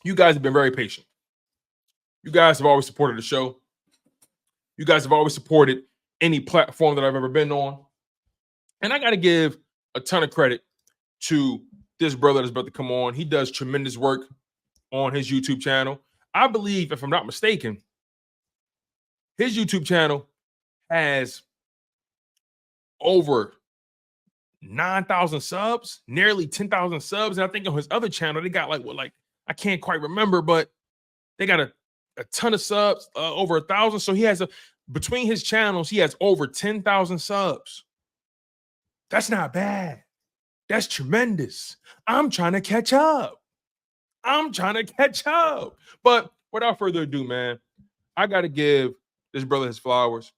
you guys have been very patient. You guys have always supported the show. You guys have always supported any platform that I've ever been on. And I got to give a ton of credit to this brother that's about to come on. He does tremendous work on his YouTube channel. I believe, if I'm not mistaken, his YouTube channel has over 9,000 subs, nearly 10,000 subs. And I think on his other channel, they got I can't quite remember, but they got a ton of subs, over 1,000. So he has between his channels, he has over 10,000 subs. That's not bad. That's tremendous. I'm trying to catch up. But without further ado, man, I got to give this brother his flowers.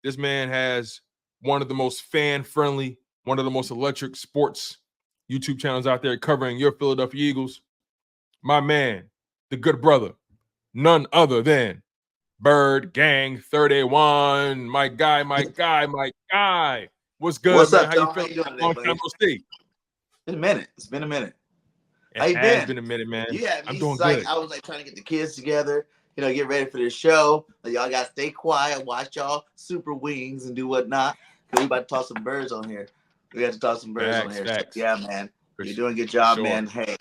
This man has one of the most fan-friendly, one of the most electric sports YouTube channels out there covering your Philadelphia Eagles. My man, the good brother, none other than Birdgang 31. My guy. What's good, What's man? up, How you Tom? feeling? How you doing Long today, time buddy? no see. It's been a minute. How It you has been? been a minute, man. You had me I'm doing psyched. good. I was trying to get the kids together, get ready for the show. Y'all got to stay quiet, watch y'all super wings and do whatnot. Because we about to toss some birds on here. We got to toss some birds on here. So, yeah, man. You're doing a good job, man. Hey,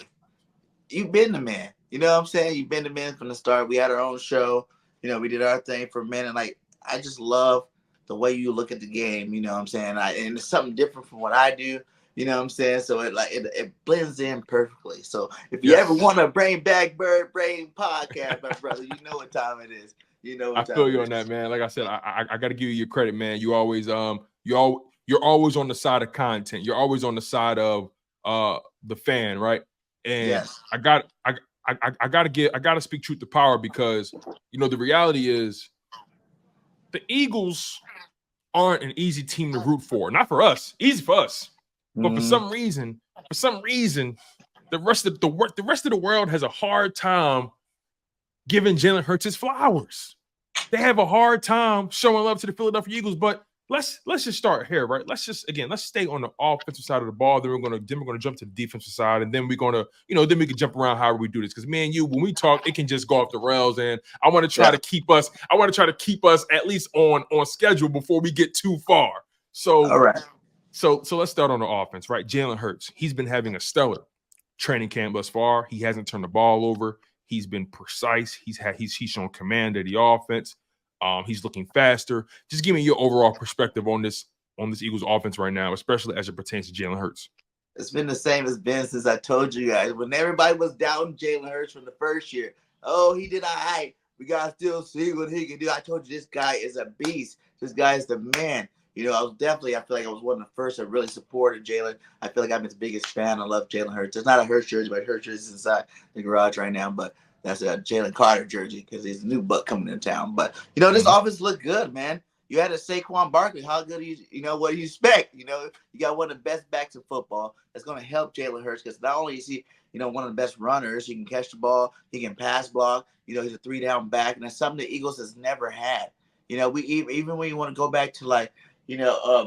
you've been the man. You know what I'm saying? You've been the man from the start. We had our own show. We did our thing for a minute. I just love the way you look at the game. You know what I'm saying? And it's something different from what I do. You know what I'm saying? So it blends in perfectly. So if you ever want to bring back Bird Brain podcast, my brother, you know what time it is. I feel you on that, man. Like I said, I got to give you your credit, man. You always you're always on the side of content. You're always on the side of the fan, right? And yes. I gotta speak truth to power, because the reality is the Eagles aren't an easy team to root for. Not for us, easy for us, but for some reason, the rest of the world has a hard time giving Jalen Hurts his flowers. They have a hard time showing love to the Philadelphia Eagles. But let's just start here, right? Let's stay on the offensive side of the ball. Then we're gonna jump to the defensive side, and then we're gonna, then we can jump around however we do this. Because me and you, when we talk, it can just go off the rails. And I want to try to keep us. I want to try to keep us at least on schedule before we get too far. So all right. So let's start on the offense, right? Jalen Hurts. He's been having a stellar training camp thus far. He hasn't turned the ball over. He's been precise. He's shown command of the offense. He's looking faster. Just give me your overall perspective on this Eagles offense right now, especially as it pertains to Jalen Hurts. It's been the same as been since I told you guys. When everybody was doubting Jalen Hurts from the first year, he did all right. We got to still see what he can do. I told you this guy is a beast. This guy is the man. I feel like I was one of the first that really supported Jalen. I feel like I'm his biggest fan. I love Jalen Hurts. It's not a Hurts jersey, but Hurts jersey is inside the garage right now. But that's a Jalen Carter jersey because he's a new buck coming in town. But, this offense looked good, man. You had a Saquon Barkley. How good what do you expect? You got one of the best backs in football that's going to help Jalen Hurts, because not only is he, one of the best runners, he can catch the ball, he can pass block, he's a 3-down back, and that's something the Eagles has never had. We even when you want to go back to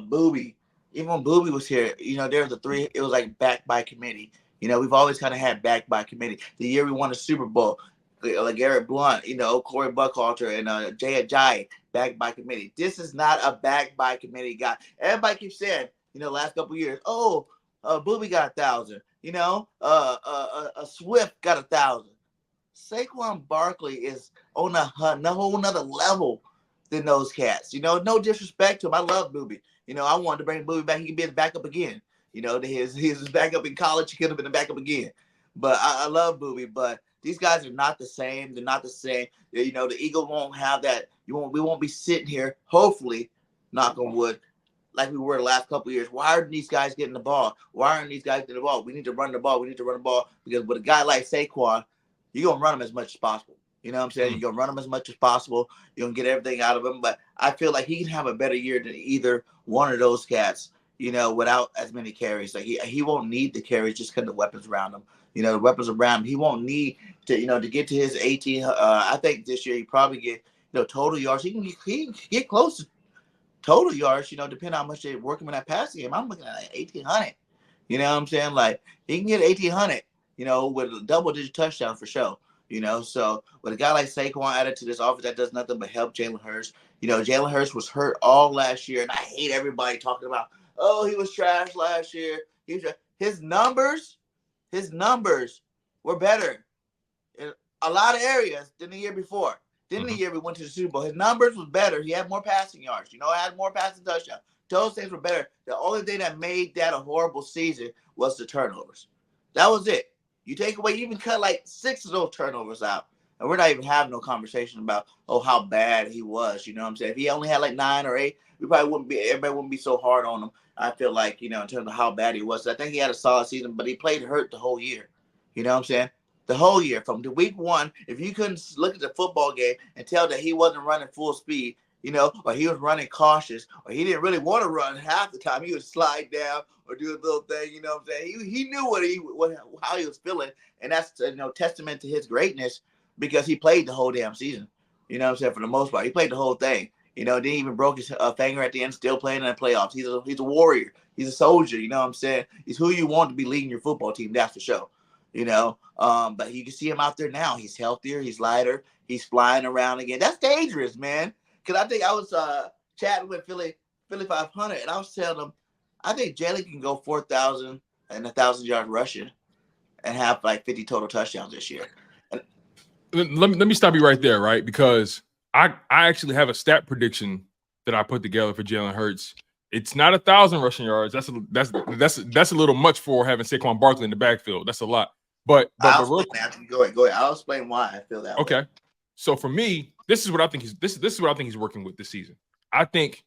Booby, even when Booby was here, there was it was like back by committee. We've always kind of had back by committee. The year we won the Super Bowl, like Eric Blunt, Corey Buckhalter and Jay Ajayi, back by committee. This is not a back by committee guy. Everybody keeps saying, last couple of years, Booby got 1,000. Swift got 1,000. Saquon Barkley is on a whole nother level than those cats. No disrespect to him. I love Booby. I wanted to bring Booby back. He could be his backup again. His backup in college. He could have been a backup again. But I love Booby. But these guys are not the same. They're not the same. The Eagles won't have that. We won't be sitting here, hopefully, knock on wood, like we were the last couple of years. Why aren't these guys getting the ball? Why aren't these guys getting the ball? We need to run the ball. Because with a guy like Saquon, you're going to run him as much as possible. You know what I'm saying? You're going to run him as much as possible. You're going to get everything out of him. But I feel like he can have a better year than either one of those cats, without as many carries. Like he won't need the carries just because the weapons around him. The weapons around him. He won't need to, to get to his 18. I think this year he probably get, total yards. He can get close to total yards, depending on how much they work him in that passing game. I'm looking at 1,800. You know what I'm saying? Like, he can get 1,800, with a double-digit touchdown for sure. So with a guy like Saquon added to this offense, that does nothing but help Jalen Hurts. Jalen Hurts was hurt all last year, and I hate everybody talking about, oh, he was trash last year. His numbers were better in a lot of areas than the year before. Then the year we went to the Super Bowl, his numbers was better. He had more passing yards. Had more passing touchdowns. Those things were better. The only thing that made that a horrible season was the turnovers. That was it. You take away, you even cut like 6 of those turnovers out. And we're not even having no conversation about, how bad he was. You know what I'm saying? If he only had like 9 or 8, everybody wouldn't be so hard on him. I feel like, in terms of how bad he was. I think he had a solid season, but he played hurt the whole year. You know what I'm saying? The whole year, from the week 1, if you couldn't look at the football game and tell that he wasn't running full speed, or he was running cautious, or he didn't really want to run half the time, he would slide down or do a little thing, you know what I'm saying? He knew how he was feeling, and that's testament to his greatness because he played the whole damn season. You know what I'm saying? For the most part, he played the whole thing. Didn't even broke his finger at the end, still playing in the playoffs. He's a warrior. He's a soldier. You know what I'm saying? He's who you want to be leading your football team. That's for sure. But you can see him out there now. He's healthier. He's lighter. He's flying around again. That's dangerous, man. Because I think I was chatting with Philly 500, and I was telling him, I think Jalen can go 4,000 and 1,000 yards rushing and have like 50 total touchdowns this year. Let me stop you right there, right? Because I actually have a stat prediction that I put together for Jalen Hurts. It's not 1,000 rushing yards. That's a little much for having Saquon Barkley in the backfield. That's a lot. But Go ahead. I'll explain why I feel that way. Okay. So for me, this is what I think he's working with this season. I think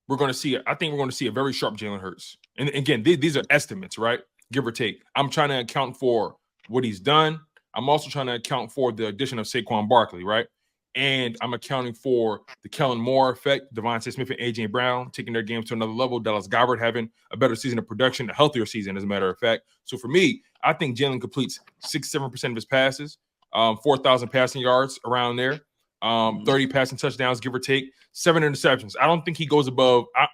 we're going to see a very sharp Jalen Hurts. And again, these are estimates, right? Give or take. I'm trying to account for what he's done. I'm also trying to account for the addition of Saquon Barkley, right? And I'm accounting for the Kellen Moore effect, Devontae Smith and A.J. Brown taking their games to another level, Dallas Goedert having a better season of production, a healthier season, as a matter of fact. So for me, I think Jalen completes 6-7% of his passes, 4,000 passing yards around there, 30 passing touchdowns, give or take, 7 interceptions. I don't think he goes above 8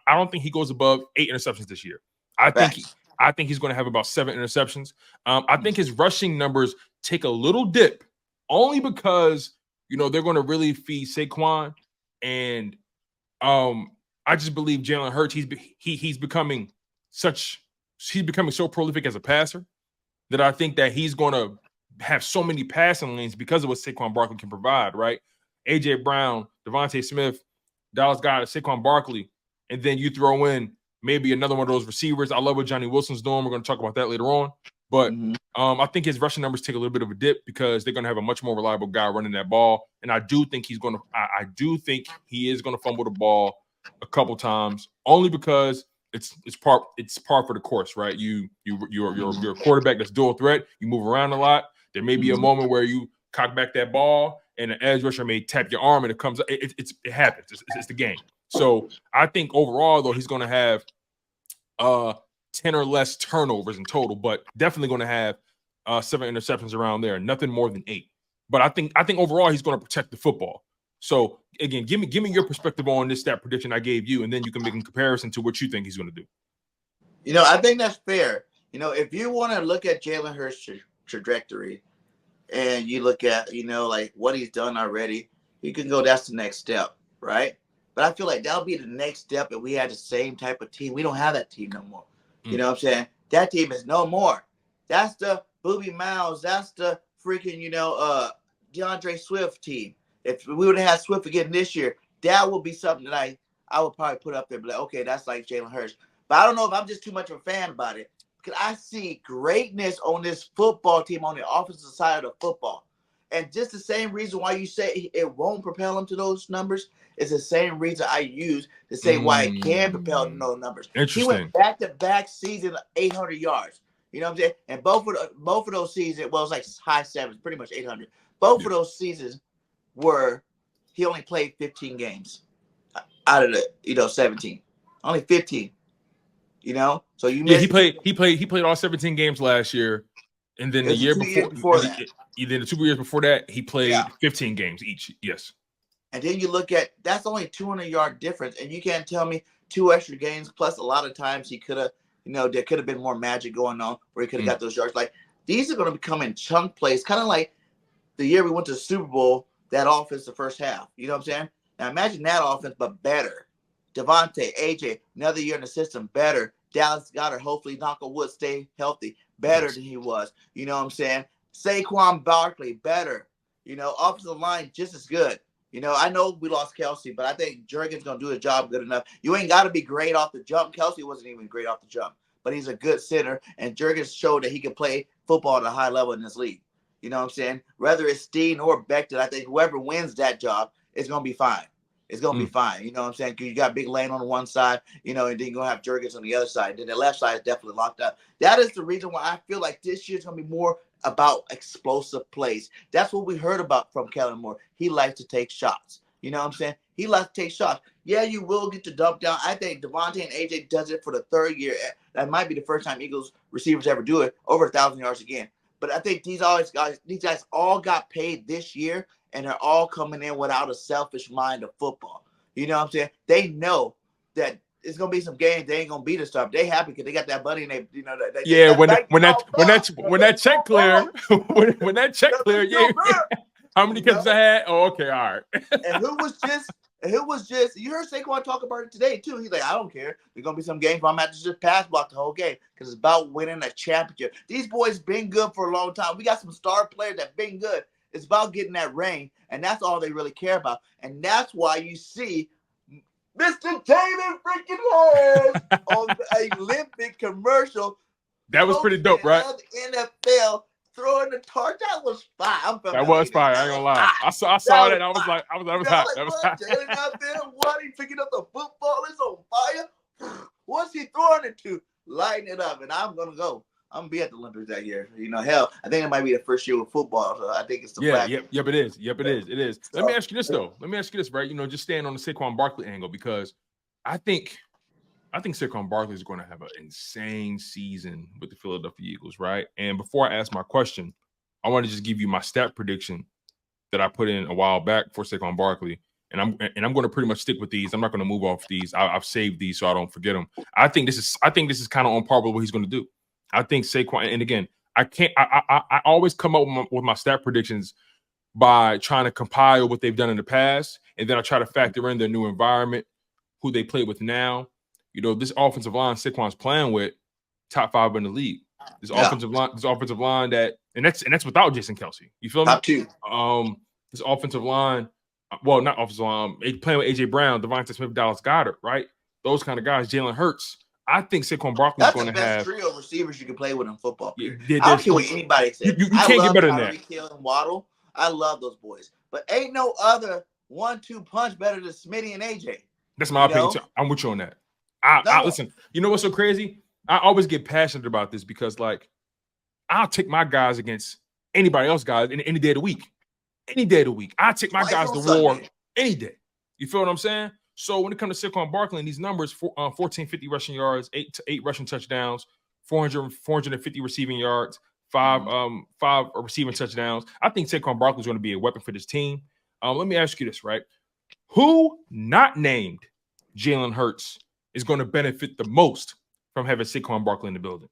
interceptions this year. I think he's going to have about 7 interceptions. I think his rushing numbers take a little dip only because they're going to really feed Saquon, and I just believe Jalen Hurts. He's becoming so prolific as a passer that I think that he's going to have so many passing lanes because of what Saquon Barkley can provide. Right, A.J. Brown, Devontae Smith, Dallas Goedert, Saquon Barkley, and then you throw in maybe another one of those receivers. I love what Johnny Wilson's doing. We're going to talk about that later on. But I think his rushing numbers take a little bit of a dip because they're going to have a much more reliable guy running that ball. And I do think he is going to fumble the ball a couple times, only because it's par for the course, right? You're a quarterback that's dual threat. You move around a lot. There may be a moment where you cock back that ball and the edge rusher may tap your arm and it comes. It happens. It's the game. So I think overall, though, he's going to have 10 or less turnovers in total, but definitely going to have 7 interceptions around there, nothing more than 8. But I think overall he's going to protect the football. So again, give me your perspective on this stat prediction I gave you, and then you can make a comparison to what you think he's going to do. I think that's fair. If you want to look at Jalen Hurts' trajectory, and you look at like what he's done already, you can go. That's the next step, right? But I feel like that'll be the next step if we had the same type of team. We don't have that team no more. You know what I'm saying? That team is no more. That's the Booby Miles. That's the freaking, DeAndre Swift team. If we would have had Swift again this year, that would be something that I would probably put up there. But like, okay, that's like Jalen Hurts. But I don't know if I'm just too much of a fan about it. Because I see greatness on this football team on the offensive side of the football. And just the same reason why you say it won't propel him to those numbers is the same reason I use to say why it can propel him to those numbers. He went back-to-back season 800 yards. You know what I'm saying? And both of those seasons, well, it was like high 7s, pretty much 800. Both of those seasons he only played 15 games out of the 17. Only 15. So he played all 17 games last year, and then the year before that. Then the 2 years before that, he played 15 games each. Yes. And then you look at that's only 200-yard difference, and you can't tell me 2 extra games. Plus, a lot of times he could have, there could have been more magic going on where he could have got those yards. Like these are going to become in chunk plays, kind of like the year we went to the Super Bowl, that offense the first half. You know what I'm saying? Now imagine that offense, but better. Devontae, AJ, another year in the system, better. Dallas Goedert, hopefully knock on wood, stay healthy, better than he was. You know what I'm saying? Saquon Barkley, better. You know, offensive line just as good. You know, I know we lost Kelsey, but I think Jurgens going to do his job good enough. You ain't got to be great off the jump. Kelsey wasn't even great off the jump, but he's a good center, and Jurgens showed that he can play football at a high level in this league. You know what I'm saying? Whether it's Steen or Becton, I think whoever wins that job is going to be fine. It's going to be fine. You know what I'm saying? Because you got Big Lane on the one side, you know, and then you're going to have Jurgens on the other side. Then the left side is definitely locked up. That is the reason why I feel like this year's going to be more about explosive plays. That's what we heard about from Kellen Moore. He likes to take shots. You know what I'm saying? He likes to take shots. Yeah, you will get to dump down. I think Devontae and AJ does it for the third year. That might be the first time Eagles receivers ever do it, over 1,000 yards again. But I think these guys all got paid this year, and they're all coming in without a selfish mind of football. You know what I'm saying? They know that it's gonna be some games they ain't gonna beat us up. They happy because they got that money and they, you know, when that check clear, when that check clear, yeah. How many catches I had? Oh, okay, all right. and who was just you heard Saquon talk about it today too. He's like, I don't care. There's gonna be some games where I'm gonna have to just pass block the whole game because it's about winning a championship. These boys been good for a long time. We got some star players that been good. It's about getting that ring, and that's all they really care about. And that's why you see Mr. David freaking Harris on the Olympic commercial. That was pretty dope, right? NFL throwing the torch. That was fire. That was fire. I ain't gonna lie. I saw that. I was hot. That was hot. Jalen out there, what? He picking up the football. It's on fire. What's he throwing it to? Lighting it up, and I'm gonna go. I'm gonna be at the Olympics that year. You know, hell, I think it might be the first year with football. So I think it's the Yep, it is. It is. So, let me ask you this though. Right? You know, just staying on the Saquon Barkley angle because I think Saquon Barkley is going to have an insane season with the Philadelphia Eagles, right? And before I ask my question, I want to just give you my stat prediction that I put in a while back for Saquon Barkley, and I'm going to pretty much stick with these. I'm not going to move off these. I've saved these so I don't forget them. I think this is kind of on par with what he's going to do. I think Saquon, and again, I always come up with my stat predictions by trying to compile what they've done in the past, and then I try to factor in their new environment, who they play with now. You know, this offensive line Saquon's playing with, top 5 in the league. This offensive line and that's without Jason Kelsey. You feel me? Top 2. This offensive line, well, not offensive line, playing with AJ Brown, Devontae Smith, Dallas Goedert, right? Those kind of guys, Jalen Hurts. I think Saquon Barkley is going to have. That's the best trio of receivers you can play with in football. I don't care what anybody says. You can't get better than that. Hill and Waddle. I love those boys. But ain't no other 1-2 punch better than Smitty and AJ. That's my opinion. Too. I'm with you on that. I listen, you know what's so crazy? I always get passionate about this because, like, I'll take my guys against anybody else guys any day of the week. Any day of the week. I take my guys to war any day. You feel what I'm saying? So when it comes to Saquon Barkley and these numbers, 1450 rushing yards, 8 rushing touchdowns, 450 receiving yards, 5 receiving touchdowns. I think Saquon Barkley is going to be a weapon for this team. Let me ask you this, right? Who not named Jalen Hurts is going to benefit the most from having Saquon Barkley in the building?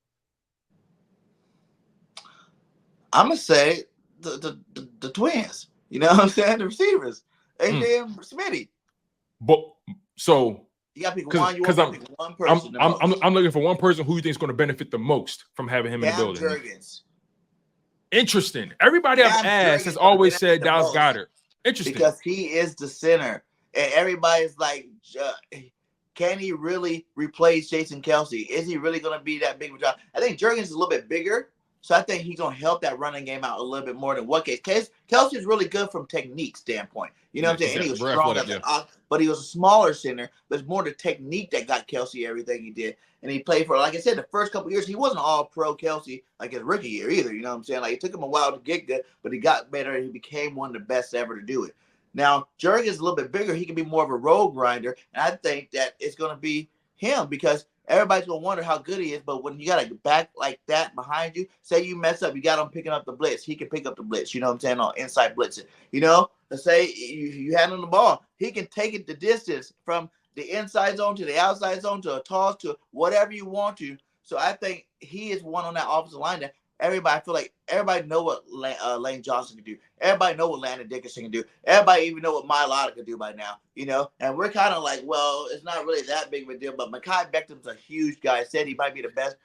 I'm gonna say the twins. You know what I'm saying? The receivers, AJ and Smitty. But so you got to pick one. You want to pick one person. I'm looking for one person who you think is going to benefit the most from having him in the building. Jurgens. Interesting. Everybody I've asked has always said Dallas Goedert. Interesting, because he is the center, and everybody's like, can he really replace Jason Kelsey? Is he really going to be that big of a job? I think Jurgens is a little bit bigger. So I think he's going to help that running game out a little bit more than what case. Kelsey is really good from technique standpoint. You know what I'm saying? And he was strong, but he was a smaller center. But it's more the technique that got Kelsey everything he did. And he played for, like I said, the first couple of years, he wasn't all pro Kelsey like his rookie year either. You know what I'm saying? Like, it took him a while to get good, but he got better and he became one of the best ever to do it. Now, Jurgens is a little bit bigger. He can be more of a road grinder. And I think that it's going to be him because everybody's going to wonder how good he is, but when you got a back like that behind you, say you mess up, you got him picking up the blitz. He can pick up the blitz, you know what I'm saying, on inside blitzing. You know, let's say you hand him the ball. He can take it the distance from the inside zone to the outside zone to a toss to whatever you want to. So I think he is one on that offensive line that everybody, I feel like everybody know what Lane Johnson can do. Everybody know what Landon Dickinson can do. Everybody even know what Mailata can do by now, you know? And we're kind of like, well, it's not really that big of a deal, but Mekhi Becton's a huge guy. Said he might be the best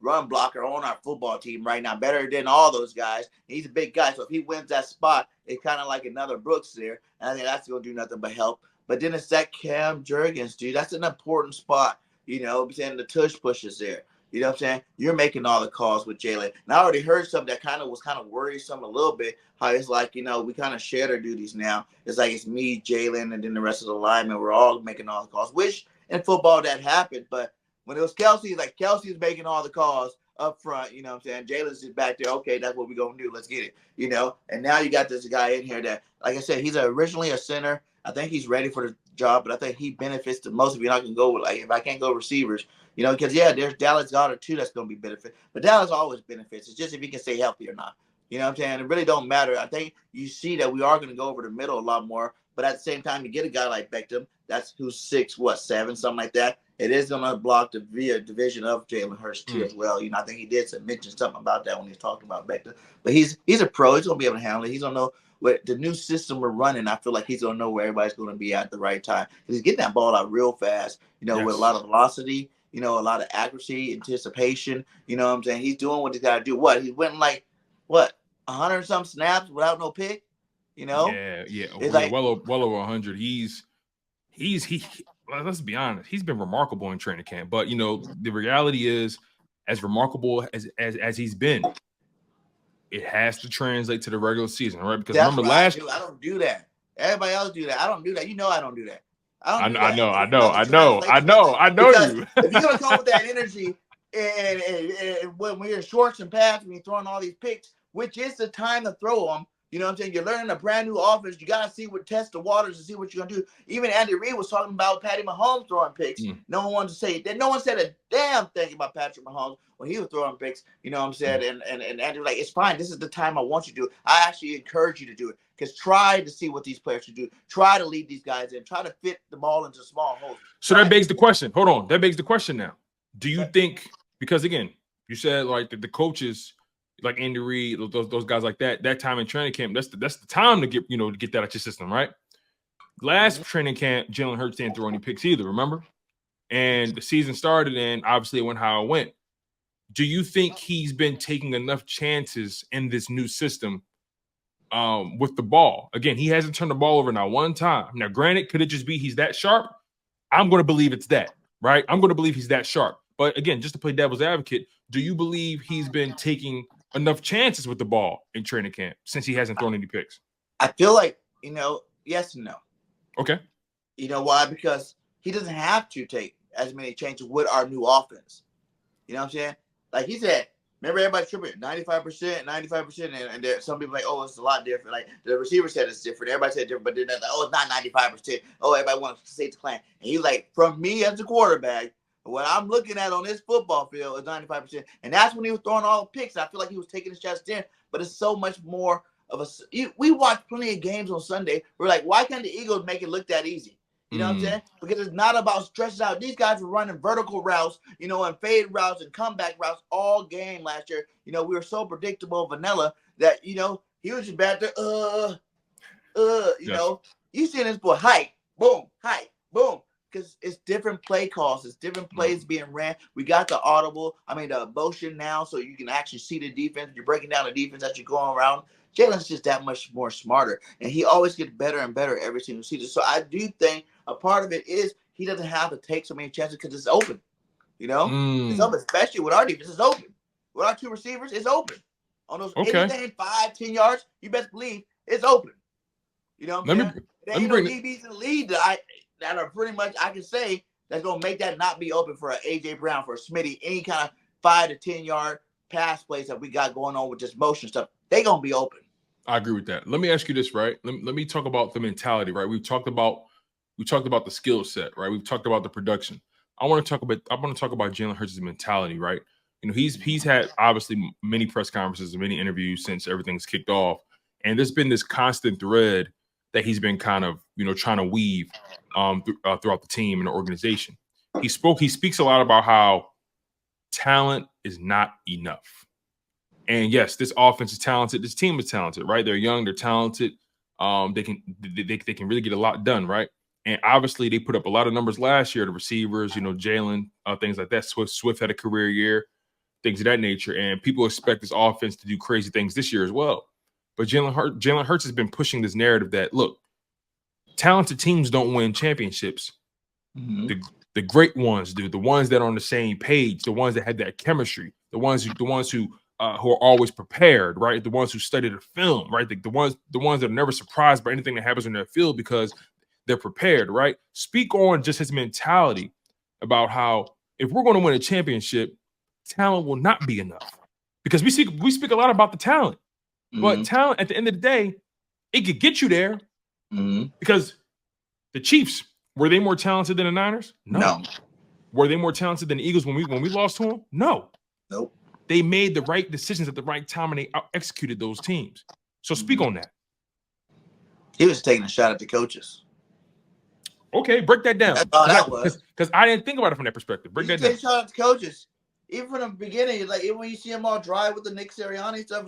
run blocker on our football team right now, better than all those guys. He's a big guy, so if he wins that spot, it's kind of like another Brooks there, and I think that's going to do nothing but help. But then it's that Cam Jurgens, dude. That's an important spot, you know what I'm saying? The tush pushes there. You know what I'm saying? You're making all the calls with Jalen. And I already heard something that was kind of worrisome a little bit, how it's like, you know, we kind of share their duties now. It's like it's me, Jalen, and then the rest of the linemen. We're all making all the calls, which in football that happened. But when it was Kelsey, like Kelsey's making all the calls up front, you know what I'm saying? Jalen's just back there, okay, that's what we're going to do. Let's get it, you know? And now you got this guy in here that, like I said, he's originally a center. I think he's ready for the job, but I think he benefits the most if you're not going to go with, like, if I can't go receivers, you know, because, yeah, there's Dallas Goedert, too, that's going to be benefit. But Dallas always benefits. It's just if he can stay healthy or not. You know what I'm saying? It really don't matter. I think you see that we are going to go over the middle a lot more, but at the same time, you get a guy like Beckham, that's who's 6'7", something like that. It is going to block the division of Jalen Hurts, too, as well. You know, I think he did mention something about that when he was talking about Beckham. But he's a pro. He's going to be able to handle it. He's going to know what the new system we're running. I feel like he's going to know where everybody's going to be at the right time. Because he's getting that ball out real fast, you know, with a lot of velocity, you know, a lot of accuracy, anticipation. You know what I'm saying? He's doing what he's got to do. He went 100-some snaps without no pick, you know? Yeah. Like, well over 100. Let's be honest, he's been remarkable in training camp. But, you know, the reality is, as remarkable as he's been, it has to translate to the regular season, right? Because remember I don't do that. Everybody else do that. I don't do that. You know I don't do that. I know you. If you're gonna come with that energy and when we're in shorts and pads and you're throwing all these picks, which is the time to throw them. You know what I'm saying? You're learning a brand new offense. You got to test the waters and see what you're going to do. Even Andy Reid was talking about Patty Mahomes throwing picks. No one wanted to say that. No one said a damn thing about Patrick Mahomes when he was throwing picks. You know what I'm saying? And Andy was like, it's fine. This is the time I want you to do it. I actually encourage you to do it because try to see what these players should do. Try to lead these guys in. Try to fit the ball into small holes. So that begs the question. Hold on. That begs the question now. Do you think, because again, you said like the coaches, like Andy Reid, those guys like that time in training camp, that's the time to get that out your system, right? Last training camp, Jalen Hurts didn't throw any picks either, remember? And the season started, and obviously it went how it went. Do you think he's been taking enough chances in this new system with the ball? Again, he hasn't turned the ball over not one time. Now, granted, could it just be he's that sharp? I'm going to believe it's that, right? I'm going to believe he's that sharp. But again, just to play devil's advocate, do you believe he's been taking enough chances with the ball in training camp since he hasn't thrown any picks? I feel like, yes and no. Okay. You know why? Because he doesn't have to take as many chances with our new offense. You know what I'm saying? Like he said, remember everybody's tripping 95%, and there some people like, oh, it's a lot different. Like the receiver said it's different. Everybody said different, but then like, oh, it's not 95%. Oh, everybody wants to say it's clan. And he's like, from me as a quarterback, what I'm looking at on this football field is 95%. And that's when he was throwing all the picks. I feel like he was taking his shots there, but it's so much more of a. We watched plenty of games on Sunday. We're like, why can't the Eagles make it look that easy? You know what I'm saying? Because it's not about stretches out. These guys were running vertical routes, and fade routes and comeback routes all game last year. We were so predictable, vanilla, that, he was just back there, You see this boy, hike, boom, because it's different play calls. It's different plays being ran. We got the the motion now, so you can actually see the defense. You're breaking down the defense as you're going around. Jalen's just that much more smarter, and he always gets better and better every single season. So I do think a part of it is he doesn't have to take so many chances because it's open. It's open, especially with our defense. It's open. With our two receivers, it's open. On those anything 5-10 yards, you best believe it's open. You know what I'm saying? There ain't no DBs in the league that are pretty much, I can say, that's going to make that not be open for an A.J. Brown, for a Smitty, any kind of 5 to 10 yard pass plays that we got going on with this motion stuff. They going to be open. I agree with that. Let me ask you this, right? Let me talk about the mentality, right? We talked about the skill set, right? We've talked about the production. I want to talk about Jalen Hurts' mentality, right? He's had obviously many press conferences and many interviews since everything's kicked off, and there's been this constant thread that he's been kind of trying to weave throughout the team and the organization. He speaks a lot about how talent is not enough. And yes, this offense is talented. This team is talented, right? They're young, they're talented. They can really get a lot done, right? And obviously, they put up a lot of numbers last year. The receivers, Jalen, things like that. Swift had a career year, things of that nature. And people expect this offense to do crazy things this year as well. But Jalen Hurts has been pushing this narrative that, look, talented teams don't win championships. Mm-hmm. The great ones do. The ones that are on the same page. The ones that had that chemistry. The ones who are always prepared, right? The ones who study the film, right? The ones that are never surprised by anything that happens in their field because they're prepared, right? Speak on just his mentality about how if we're going to win a championship, talent will not be enough. Because we speak a lot about the talent, but talent at the end of the day, it could get you there. Because the Chiefs, were they more talented than the Niners? No. Were they more talented than the Eagles when we lost to them? No. Nope. They made the right decisions at the right time and they executed those teams. So speak on that. He was taking a shot at the coaches. Okay, break that down. That's all that was. Because I didn't think about it from that perspective. Break that down. He shot at the coaches. Even from the beginning, like even when you see him all dry with the Nick Sirianni stuff,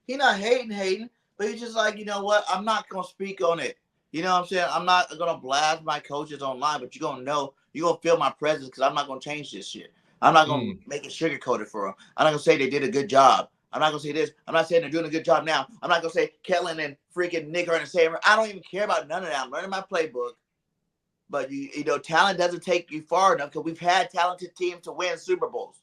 he's not hating, but he's just like, you know what? I'm not gonna speak on it. You know what I'm saying? I'm not gonna blast my coaches online, but you're gonna feel my presence because I'm not gonna change this shit. I'm not gonna make it sugarcoated for them. I'm not gonna say they did a good job. I'm not gonna say this. I'm not saying they're doing a good job now. I'm not gonna say Kellen and freaking Nick are in the same room. I don't even care about none of that. I'm learning my playbook. But you know, talent doesn't take you far enough because we've had talented teams to win Super Bowls.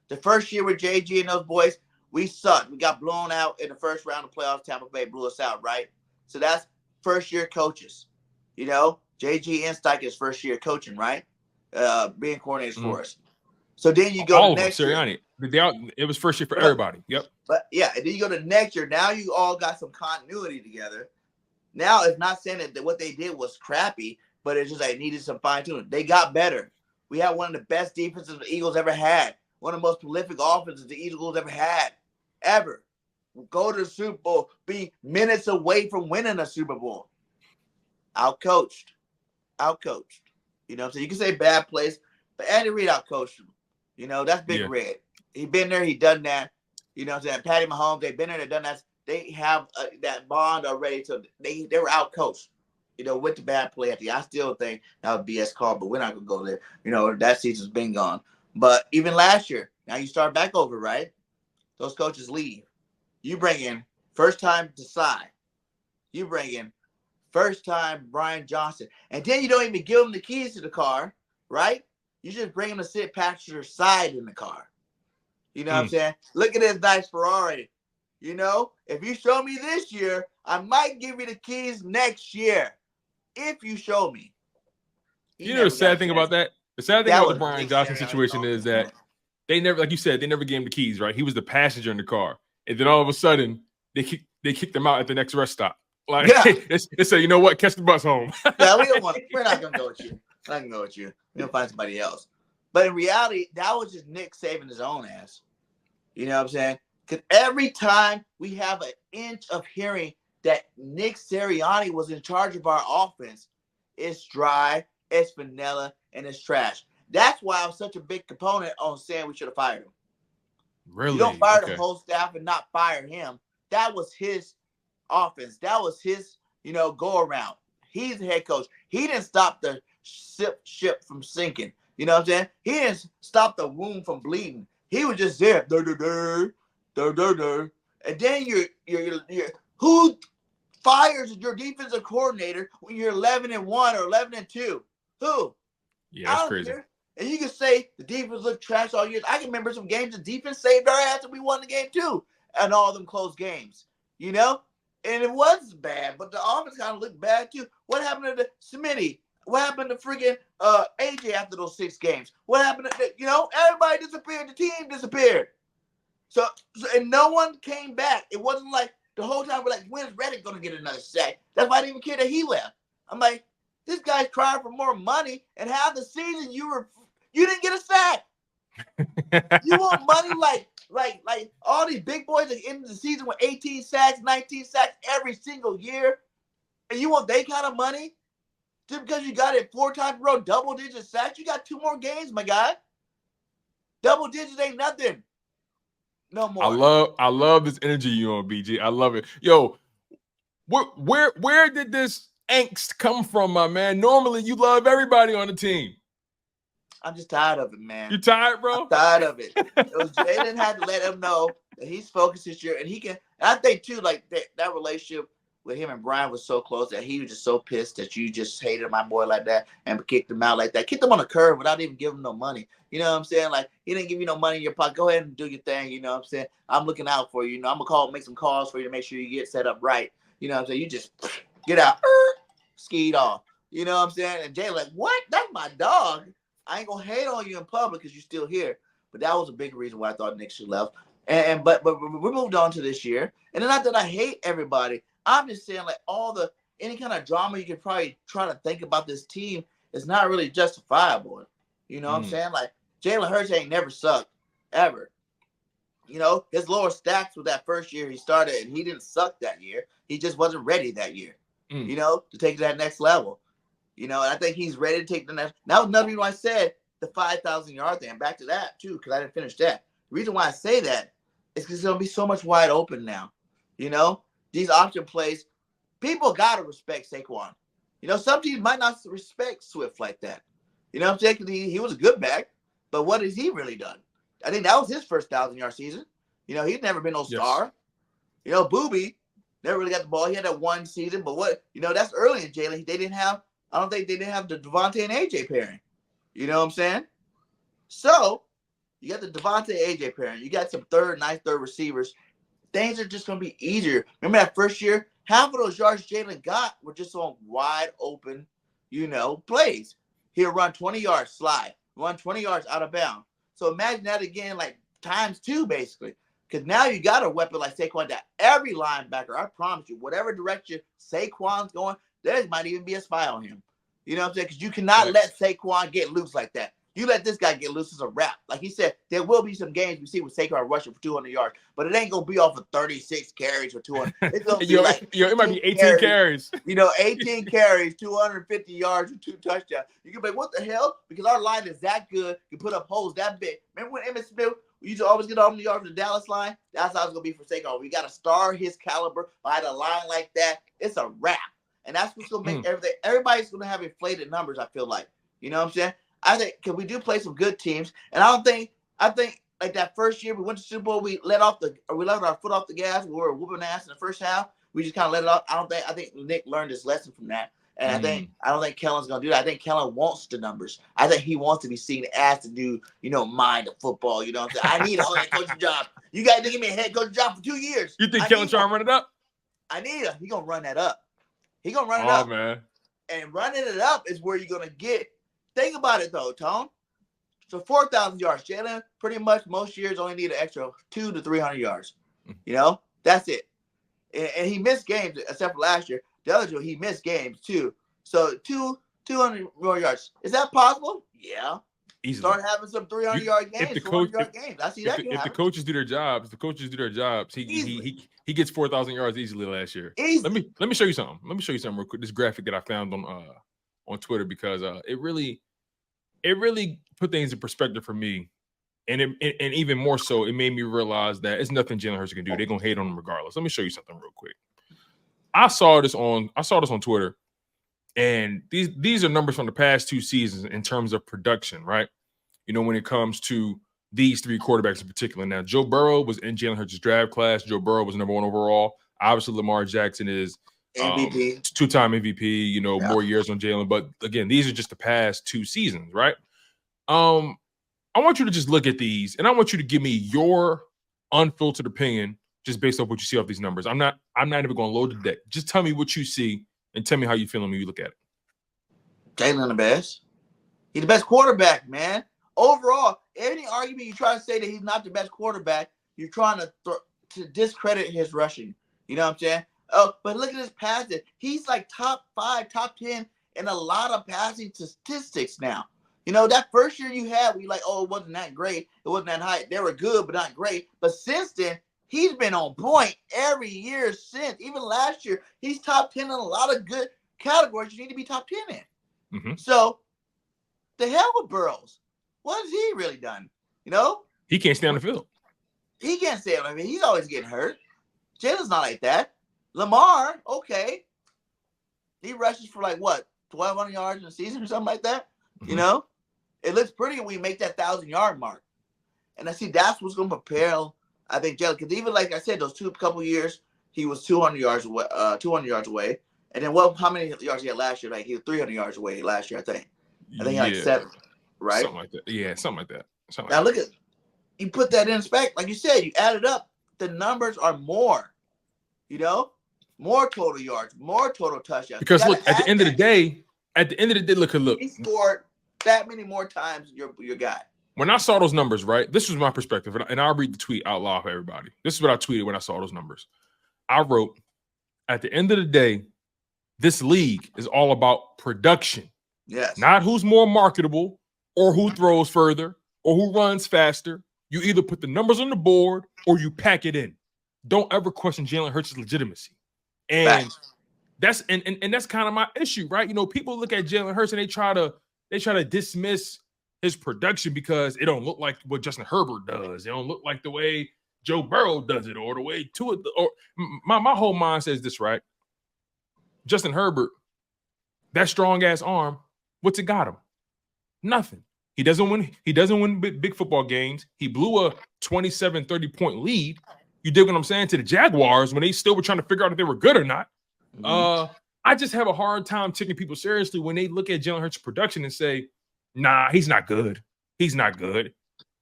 The first year with JG and those boys, we sucked. We got blown out in the first round of playoffs. Tampa Bay blew us out, right? So that's first year coaches. You know, JG and Steichen's first year coaching, right? Being coordinators for us. So then you go to next year. It was first year for everybody. Yep. But yeah, and then you go to next year. Now you all got some continuity together. Now it's not saying that what they did was crappy, but it's just like needed some fine tuning. They got better. We had one of the best defenses the Eagles ever had. One of the most prolific offenses the Eagles ever had. Ever. Go to the Super Bowl. Be minutes away from winning a Super Bowl. Outcoached. You know what I'm saying? You can say bad plays, but Andy Reid outcoached him. You know, that's Big Red. He been there. He done that. You know what I'm saying? Patty Mahomes, they've been there. They've done that. They have that bond already. So they were outcoached. You know, with the bad play at the end. I still think that was BS call, but we're not going to go there. You know, that season's been gone. But even last year, now you start back over, right? Those coaches leave. You bring in first-time Desai. You bring in first-time Brian Johnson. And then you don't even give him the keys to the car, right? You just bring him to sit passenger side in the car. You know what I'm saying? Look at this nice Ferrari. You know, if you show me this year, I might give you the keys next year. If you show me. You know the sad thing about that? The sad thing about the Brian Johnson situation is that they never, like you said, they never gave him the keys, right? He was the passenger in the car. And then all of a sudden, they kicked him out at the next rest stop. Like, they say, you know what? Catch the bus home. Yeah, we're not going to go with you. We're not going to go with you. We're going to find somebody else. But in reality, that was just Nick saving his own ass. You know what I'm saying? Because every time we have an inch of hearing that Nick Sirianni was in charge of our offense, it's dry, it's vanilla, and it's trash. That's why I'm such a big component on saying we should have fired him. Really? You don't fire the whole staff and not fire him. That was his offense. That was his, go around. He's the head coach. He didn't stop the ship from sinking. You know what I'm saying? He didn't stop the wound from bleeding. He was just there. And then you're who fires your defensive coordinator when you're 11-1 or 11-2? Who? Yeah, that's crazy. Care. And you can say the defense looked trash all year. I can remember some games the defense saved our ass and we won the game too. And all of them close games, And it was bad, but the offense kind of looked bad too. What happened to the Smitty? What happened to freaking AJ after those 6 games? What happened to, everybody disappeared. The team disappeared. So and no one came back. It wasn't like the whole time we're like, when's Reddick going to get another sack? That's why I didn't even care that he left. I'm like, this guy's crying for more money, and half the season you didn't get a sack. You want money like all these big boys at the end of the season with 18 sacks, 19 sacks every single year, and you want that kind of money? Just because you got it 4 times in a row, double-digit sacks, you got 2 more games, my guy. Double digits ain't nothing. No more. I love this energy you on, BG. I love it. Yo, where did this angst come from, my man? Normally you love everybody on the team. I'm just tired of it, man. You tired, bro? I'm tired of it. Jalen had to let him know that he's focused this year, and he can. And I think too, like that relationship with him and Brian was so close that he was just so pissed that you just hated my boy like that and kicked him out like that. Kicked him on the curb without even giving him no money. You know what I'm saying? Like, he didn't give you no money in your pocket. Go ahead and do your thing. You know what I'm saying? I'm looking out for you. You know, I'm gonna make some calls for you to make sure you get set up right. You know what I'm saying? You just get out, skied off. You know what I'm saying? And Jay like, what? That's my dog. I ain't gonna hate on you in public because you're still here. But that was a big reason why I thought Nick should left. But we moved on to this year. And then not that I hate everybody. I'm just saying, like, any kind of drama you could probably try to think about this team is not really justifiable. You know what I'm saying? Like, Jalen Hurts ain't never sucked, ever. You know, his lower stacks with that first year he started, and he didn't suck that year. He just wasn't ready that year, you know, to take to that next level. You know, and I think he's ready to take the next. That was another reason why I said the 5,000-yard thing. Back to that, too, because I didn't finish that. The reason why I say that is because it's going to be so much wide open now. You know, these option plays, people got to respect Saquon. You know, some teams might not respect Swift like that. You know what I'm saying? Because he was a good back, but what has he really done? I think that was his first 1,000-yard season. You know, he's never been no star. You know, Booby never really got the ball. He had that one season, but that's early in Jalen. I don't think they didn't have the Devontae and AJ pairing. You know what I'm saying? So, you got the Devontae AJ pairing. You got some nice third receivers. Things are just going to be easier. Remember that first year? Half of those yards Jalen got were just on wide open, plays. He'll run 20 yards, slide, run 20 yards out of bounds. So imagine that again, like times 2, basically. Because now you got a weapon like Saquon that every linebacker, I promise you, whatever direction Saquon's going, there might even be a spy on him. You know what I'm saying? Because you cannot let Saquon get loose like that. You let this guy get loose as a wrap. Like he said, there will be some games we see with Saquon rushing for 200 yards, but it ain't going to be off of 36 carries for 200. It's going to be it might be 18 carries. 18 carries, 250 yards, and 2 touchdowns. You can be like, what the hell? Because our line is that good. You put up holes that big. Remember when Emmitt Smith used to always get on the yards from the Dallas line? That's how it's going to be for Saquon. We got to star his caliber behind a line like that. It's a wrap. And that's what's going to make everything. Everybody's going to have inflated numbers, I feel like. You know what I'm saying? I think because we do play some good teams. And I think like that first year we went to Super Bowl, we let our foot off the gas. We were whooping ass in the first half. We just kind of let it off. I think Nick learned his lesson from that. And I don't think Kellen's going to do that. I think Kellen wants the numbers. I think he wants to be seen as to do, mind the football. You know what I'm saying? I need a head coaching job. You guys to give me a head coaching job for 2 years. You think Kellen trying to run it up? I need him. He's going to run that up. He's going to run it up. Oh, man. And running it up is where you're going to get. Think about it, though, Tone. So 4,000 yards. Jalen, pretty much most years only need an extra 200 to 300 yards. That's it. And he missed games, except for last year. The other year, he missed games, too. So 200 more yards. Is that possible? Yeah. Easily. Start having some 300-yard games, 400-yard games. I see that. If the coaches do their jobs, he gets 4,000 yards easily last year. Easily. Let me show you something. Let me show you something real quick. This graphic that I found on Twitter because it really put things in perspective for me, and even more so, it made me realize that it's nothing Jalen Hurts can do. They're gonna hate on him regardless. Let me show you something real quick. I saw this on Twitter, and these are numbers from the past 2 seasons in terms of production, right? When it comes to these 3 quarterbacks in particular. Now, Joe Burrow was in Jalen Hurts' draft class. Joe Burrow was number 1 overall. Obviously, Lamar Jackson is MVP, 2-time MVP. More years on Jalen, but again, these are just the past 2 seasons, right? I want you to just look at these, and I want you to give me your unfiltered opinion just based off what you see off these numbers. I'm not even going to load the deck. Just tell me what you see and tell me how you feel when you look at it. Jalen the best. He's the best quarterback, man. Overall, any argument you try to say that he's not the best quarterback, you're trying to discredit his rushing. You know what I'm saying? Oh, but look at his passing. He's like top 5, top 10 in a lot of passing statistics now. That first year you had, we like, oh, it wasn't that great. It wasn't that high. They were good, but not great. But since then, he's been on point every year since. Even last year, he's top 10 in a lot of good categories you need to be top 10 in. Mm-hmm. So, the hell with Burrows. What has he really done? He can't stay on the field. he can't say it. I mean, he's always getting hurt. Jalen's not like that. Lamar, okay. He rushes for like what, 1,200 yards in a season or something like that. Mm-hmm. You know, it looks pretty when we make that 1,000-yard mark. And I see that's what's going to propel, I think, Jalen. Because even like I said, those couple years, he was 200 yards away. 200 yards away. And then how many yards he had last year? Like he was 300 yards away last year, I think. I think he had like 7, right? Something like that. Yeah, something like that. Now look at, you put that in spec, like you said, you add it up. The numbers are more. You know, more total yards, more total touchdowns. Because look, at the end of the day, look. He scored that many more times your guy. When I saw those numbers, right, this was my perspective, and I'll read the tweet out loud for everybody. This is what I tweeted when I saw those numbers. I wrote, at the end of the day, this league is all about production. Yes. Not who's more marketable or who throws further or who runs faster. You either put the numbers on the board or you pack it in. Don't ever question Jalen Hurts' legitimacy. And that's that's kind of my issue, right? You know, people look at Jalen Hurts and they try to dismiss his production because it don't look like what Justin Herbert does. It don't look like the way Joe Burrow does it or the way my whole mind says this, right? Justin Herbert, that strong ass arm, what's it got him? Nothing. He doesn't win big football games. He blew a 27, 30-point lead. You dig what I'm saying? To the Jaguars when they still were trying to figure out if they were good or not. Mm-hmm. I just have a hard time taking people seriously when they look at Jalen Hurts' production and say, nah, he's not good. He's not good.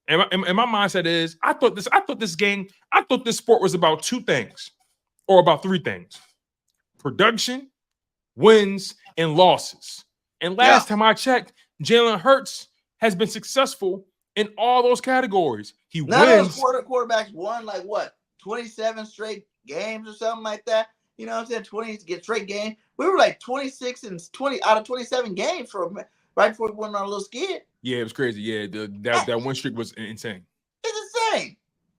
And my mindset is, I thought this sport was about 2 things or about 3 things. Production, wins, and losses. And last time I checked, Jalen Hurts has been successful in all those categories. He wins. Quarterbacks won like what, 27 straight games or something like that. You know what I'm saying? 20 straight games. We were like 26 and 20 out of 27 games right before we went on a little skid. Yeah, it was crazy. Yeah, that win streak was insane. It's insane.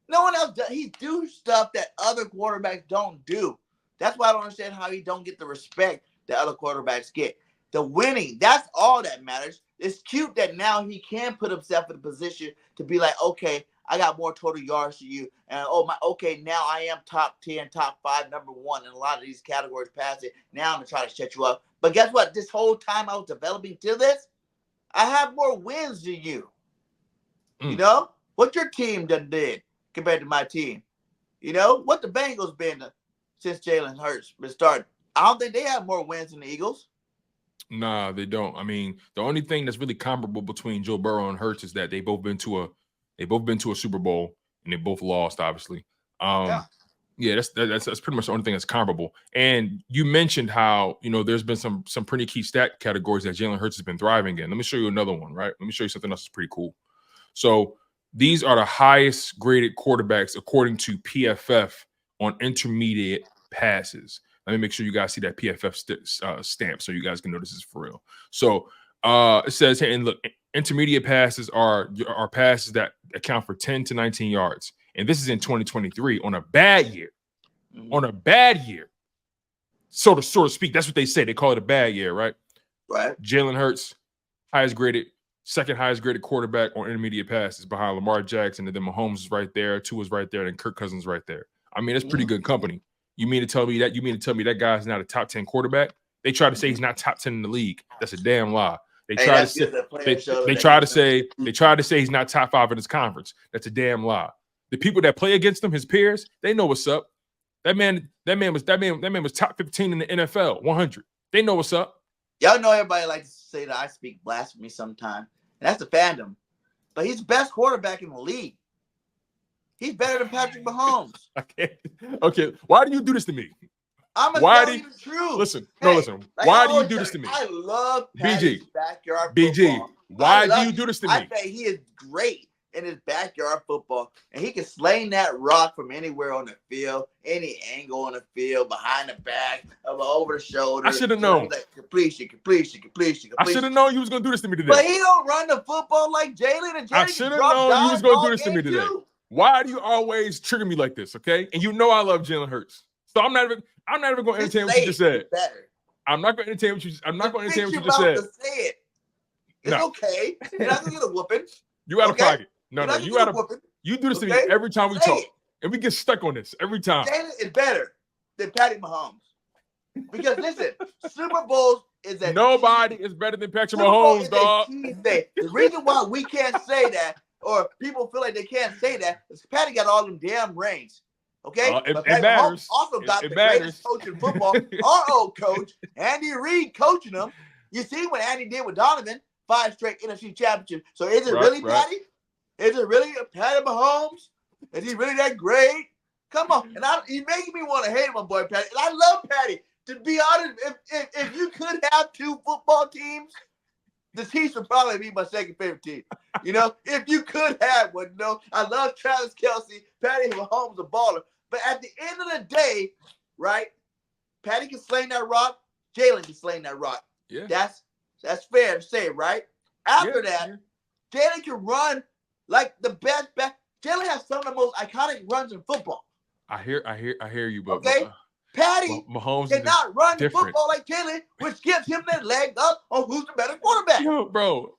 No one else does. He do stuff that other quarterbacks don't do. That's why I don't understand how he don't get the respect that other quarterbacks get. The winning, that's all that matters. It's cute that now he can put himself in a position to be like, okay, I got more total yards to you. And now I am top 10, top 5, number 1 in a lot of these categories passing. Now I'm going to try to shut you up. But guess what? This whole time I was developing to this, I have more wins than you. You know? What your team done did compared to my team. You know? What the Bengals been since Jalen Hurts been started. I don't think they have more wins than the Eagles. Nah, they don't. I mean, the only thing that's really comparable between Joe Burrow and Hurts is that they both been to a Super Bowl and they both lost, obviously. Yeah, that's pretty much the only thing that's comparable. And you mentioned how, you know, there's been some pretty key stat categories that Jalen Hurts has been thriving in. Let me show you another one, right? Let me show you something else that's pretty cool. So these are the highest graded quarterbacks according to PFF on intermediate passes. Let me make sure you guys see that PFF stamp so you guys can know this is for real. So it says here, and look, intermediate passes are passes that account for 10 to 19 yards. And this is in 2023 on a bad year. On a bad year. So to speak, that's what they say. They call it a bad year, right? Right. Jalen Hurts, second highest graded quarterback on intermediate passes behind Lamar Jackson, and then Mahomes is right there, Tua is right there, and Kirk Cousins right there. I mean, that's pretty good company. You mean to tell me that guy's not a top 10 quarterback? They try to say he's not top 10 in the league. That's a damn lie. They try to say he's not top 5 in his conference. That's a damn lie. The people that play against him, his peers, they know what's up. That man was top 15 in the NFL, 100. They know what's up. Y'all know everybody likes to say that I speak blasphemy sometimes, and that's the fandom. But he's the best quarterback in the league. He's better than Patrick Mahomes. Okay. Why do you do this to me? I'm going to tell you the truth. Listen. Why do you do this to me? I love Patrick's backyard football. BG, why do you do this to me? I think he is great in his backyard football, and he can sling that rock from anywhere on the field, any angle on the field, behind the back, over the shoulder. I should have known. Like, completion. I should have known you was going to do this to me today. But he don't run the football like Jalen, and Jalen I should have known you was going to do this to me today. Why do you always trigger me like this, okay? And you know I love Jalen Hurts. So I'm not even going to entertain what you just said. I'm not going to entertain what you just said. It's okay. You're not going to get a whooping. You out of pocket. No, you out of You do this to me Okay? every time we Say talk. it. And we get stuck on this every time. Jalen is better than Patty Mahomes. Because listen, Super Bowls is a Nobody is better than Patrick Super Bowl Mahomes, is dog. a key thing. The reason why we can't say that, or people feel like they can't say that, is Patty got all them damn rings. Okay? But Patty Mahomes also got the greatest coach in football, our old coach, Andy Reid, coaching them. You see what Andy did with Donovan, 5 straight NFC championships. So is it really Patty? Is it really Patty Mahomes? Is he really that great? Come on. And he's making me want to hate my boy Patty. And I love Patty. To be honest, if you could have 2 football teams, the Chiefs would probably be my second favorite team. You know, if you could have one, you know, I love Travis Kelce, Patty Mahomes, a baller. But at the end of the day, right, Patty can sling that rock, Jalen can sling that rock. Yeah. That's fair to say, right? After that, Jalen can run like the best. Jalen has some of the most iconic runs in football. I hear you, but okay. Patty Mahomes cannot run the football like Jalen, which gives him that leg up on who's the better quarterback. Yo, bro.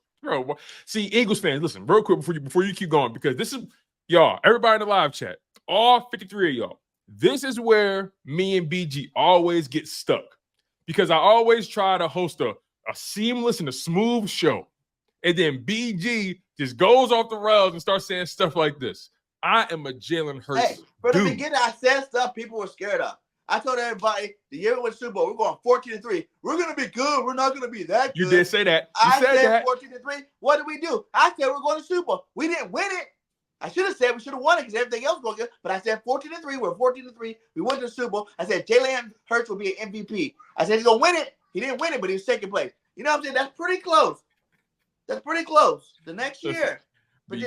See, Eagles fans, listen, real quick before you keep going, because this is y'all, everybody in the live chat, all 53 of y'all. This is where me and BG always get stuck, because I always try to host a seamless and a smooth show, and then BG just goes off the rails and starts saying stuff like this. I am a Jalen Hurts. Hey, from the beginning, I said stuff people were scared of. I told everybody the year we went to Super Bowl, we're going 14-3. We're going to be good. We're not going to be that good. You did say that. I said 14-3. What did we do? I said we're going to Super Bowl. We didn't win it. I should have said we should have won it because everything else was going good. But I said 14-3. We're 14-3. We went to the Super Bowl. I said Jalen Hurts will be an MVP. I said he's going to win it. He didn't win it, but he was second place. You know what I'm saying? That's pretty close. That's pretty close. The next year. But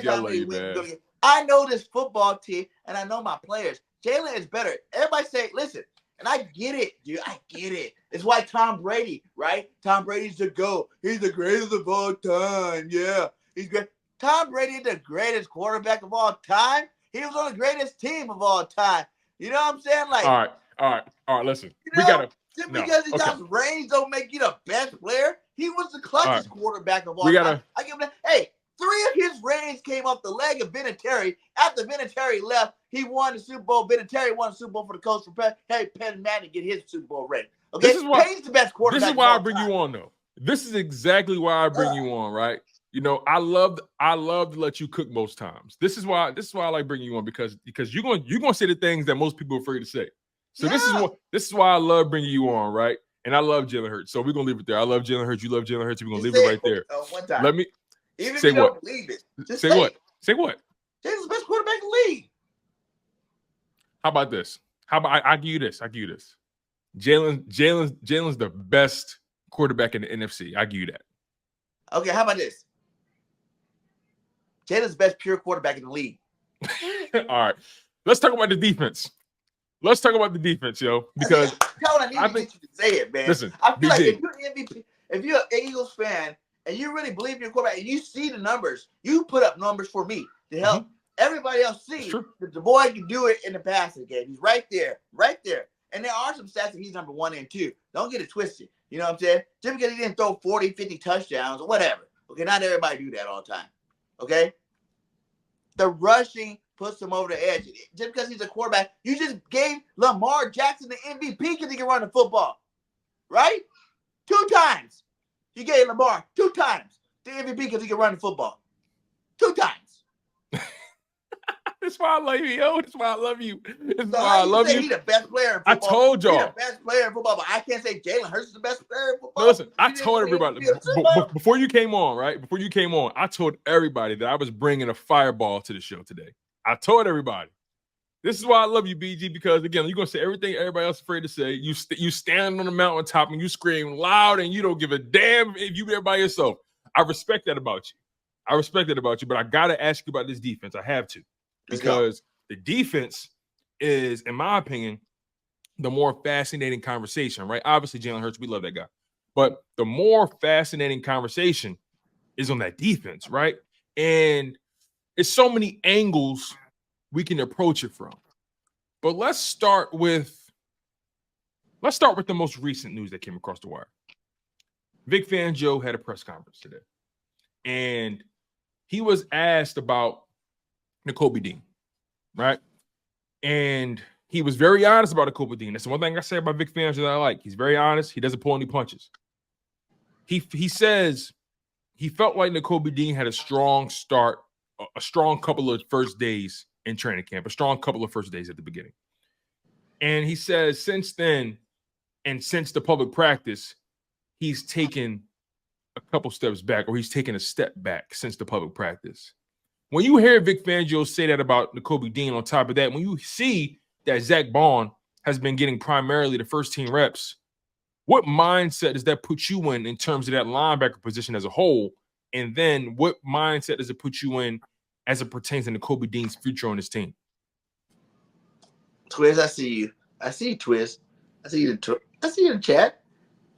I know this football team, and I know my players. Jalen is better. Everybody say, listen, and I get it, dude. I get it. It's why Tom Brady, right? Tom Brady's the GOAT. He's the greatest of all time. Yeah, he's great. Tom Brady is the greatest quarterback of all time. He was on the greatest team of all time. You know what I'm saying? Like, all right. Listen, you know, just because he got range don't make you the best player. He was the clutchest quarterback of all time. I give him that. Hey. 3 of his rings came off the leg of Vinatieri. After Vinatieri left, he won the Super Bowl. Vinatieri won the Super Bowl for the coach for Penn Manning to get his Super Bowl ring. Okay, this is why, Payne's the best quarterback. This is why I bring you on, though. This is exactly why I bring you on, right? You know, I love to let you cook most times. This is why I like bringing you on, because you're gonna say the things that most people are afraid to say. So this is why I love bringing you on, right? And I love Jalen Hurts. So we're gonna leave it there. I love Jalen Hurts. You love Jalen Hurts. We're gonna leave it right there. One time. Let me. Even say if you what? don't believe it. Just say what? Say what? Jalen's the best quarterback in the league. How about this? I give you this? Jalen's the best quarterback in the NFC. I give you that. Okay, how about this? Jalen's the best pure quarterback in the league. All right. Let's talk about the defense. Yo. Because I think you to say it, man. Listen, I feel like if you're an MVP, if you're an Eagles fan, and you really believe in your quarterback, and you see the numbers, you put up numbers for me to help everybody else see that the boy can do it in the passing game. He's right there. And there are some stats that he's number 1 and 2. Don't get it twisted. You know what I'm saying? Just because he didn't throw 40, 50 touchdowns or whatever. Okay, not everybody do that all the time. Okay? The rushing puts him over the edge. Just because he's a quarterback, you just gave Lamar Jackson the MVP because he can run the football. Right? 2 times. You gave Lamar 2 times the MVP because he can run the football. 2 times. That's why I love you, yo. That's why I love you. That's so why I love you. He's the best player in football. I told y'all. He's the best player in football, but I can't say Jalen Hurts is the best player in football. No, listen, I told everybody before you came on, right? Before you came on, I told everybody that I was bringing a fireball to the show today. I told everybody. This is why I love you, BG, because, again, you're going to say everything everybody else is afraid to say. You stand on the mountaintop and you scream loud and you don't give a damn if you're there by yourself. I respect that about you. But I got to ask you about this defense. I have to. Because the defense is, in my opinion, the more fascinating conversation, right? Obviously, Jalen Hurts, we love that guy. But the more fascinating conversation is on that defense, right? And it's so many angles we can approach it from. But let's start with the most recent news that came across the wire. Vic Fangio had a press conference today. And he was asked about Nakobe Dean, right? And he was very honest about Nakobe Dean. That's the one thing I say about Vic Fangio that I like. He's very honest. He doesn't pull any punches. He says he felt like Nakobe Dean had a strong start, a strong couple of first days in training camp, a strong couple of first days at the beginning. And he says since then, and since the public practice, he's taken a couple steps back, or he's taken a step back since the public practice. When you hear Vic Fangio say that about Nakobe Dean, on top of that, when you see that Zach Bond has been getting primarily the first team reps, what mindset does that put you in terms of that linebacker position as a whole? And then what mindset does it put you in as it pertains to Nakobe Dean's future on this team? Twiz, I see you. I see you, Twiz. I see you. I see you in the chat.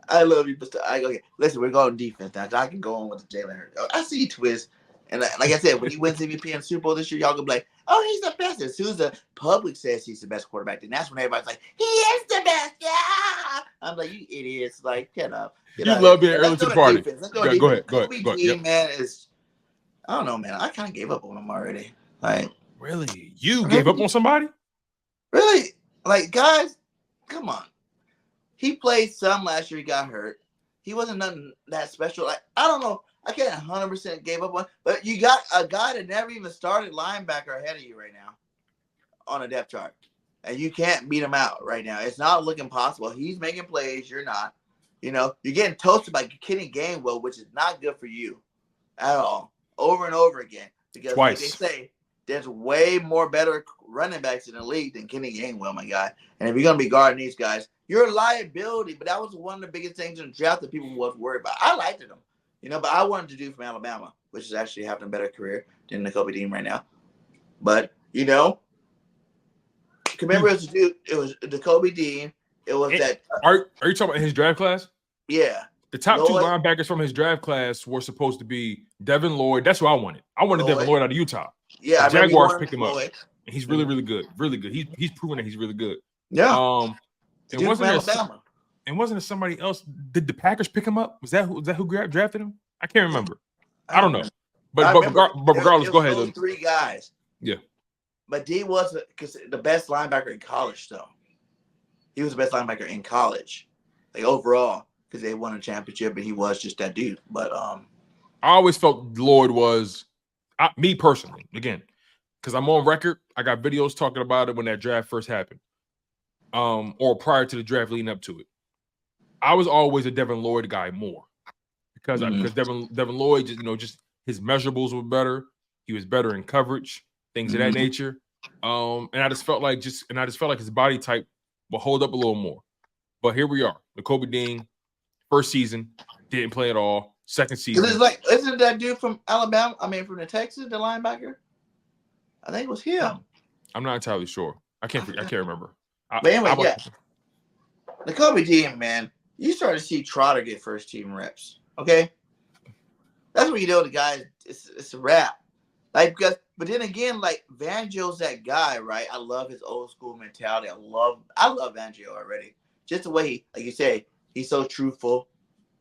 I love you, but okay. Listen, we're going defense now. I can go on with the Jalen Hurts. I see you, Twiz. And like I said, when he wins MVP and Super Bowl this year, y'all gonna be like, "Oh, he's the best." As soon as the public says he's the best quarterback, then that's when everybody's like, "He is the best." Yeah, I'm like, "You idiots!" Like, get up. You love being early to the party. Let's go ahead. Go ahead. Yep. Man, I don't know, man. I kind of gave up on him already. Like, really? You gave up on somebody? Really? Like, guys, come on. He played some last year. He got hurt. He wasn't nothing that special. Like, I don't know. I can't 100% gave up on, but you got a guy that never even started linebacker ahead of you right now on a depth chart, and you can't beat him out right now. It's not looking possible. He's making plays. You're not. You know, you're getting toasted by Kenny Gainwell, which is not good for you at all, over and over again. Because like they say, there's way more better running backs in the league than Kenny Gainwell, my guy. And if you're going to be guarding these guys, you're a liability. But that was one of the biggest things in the draft that people was worried about. I liked him. You know, but I wanted to do from Alabama, which is actually having a better career than Nakobe Dean right now. But, you know, remember it was Nakobe Dean. It was that. Are you talking about his draft class? Yeah. The top two linebackers from his draft class were supposed to be Devin Lloyd. That's what I wanted. I wanted Devin Lloyd out of Utah. Yeah, the Jaguars picked him up. And he's really, really good. Really good. He's proven that he's really good. Yeah. It wasn't Alabama. And wasn't it somebody else? Did the Packers pick him up? Was that who drafted him? I can't remember. I don't know. But regardless, go ahead. Those three guys. Yeah. But D was the best linebacker in college, though. He was the best linebacker in college, like overall, because they won a championship and he was just that dude. But I always felt Lloyd was me personally, again, because I'm on record. I got videos talking about it when that draft first happened, or prior to the draft leading up to it. I was always a Devin Lloyd guy more because Devin Lloyd, just his measurables were better. He was better in coverage, things of that nature. And I just felt like his body type will hold up a little more. But here we are. Nakobe Dean, first season, didn't play at all. Second season. Isn't that dude from Alabama? I mean, from the Texas, the linebacker? I think it was him. I'm not entirely sure. I can't remember. But anyway, yeah. Nakobe Dean, man. You start to see Trotter get first team reps. Okay? That's what you know the guy, it's a wrap. Like, but then again, like Fangio's that guy, right? I love his old school mentality. I love Fangio already. Just the way he, like you say, he's so truthful.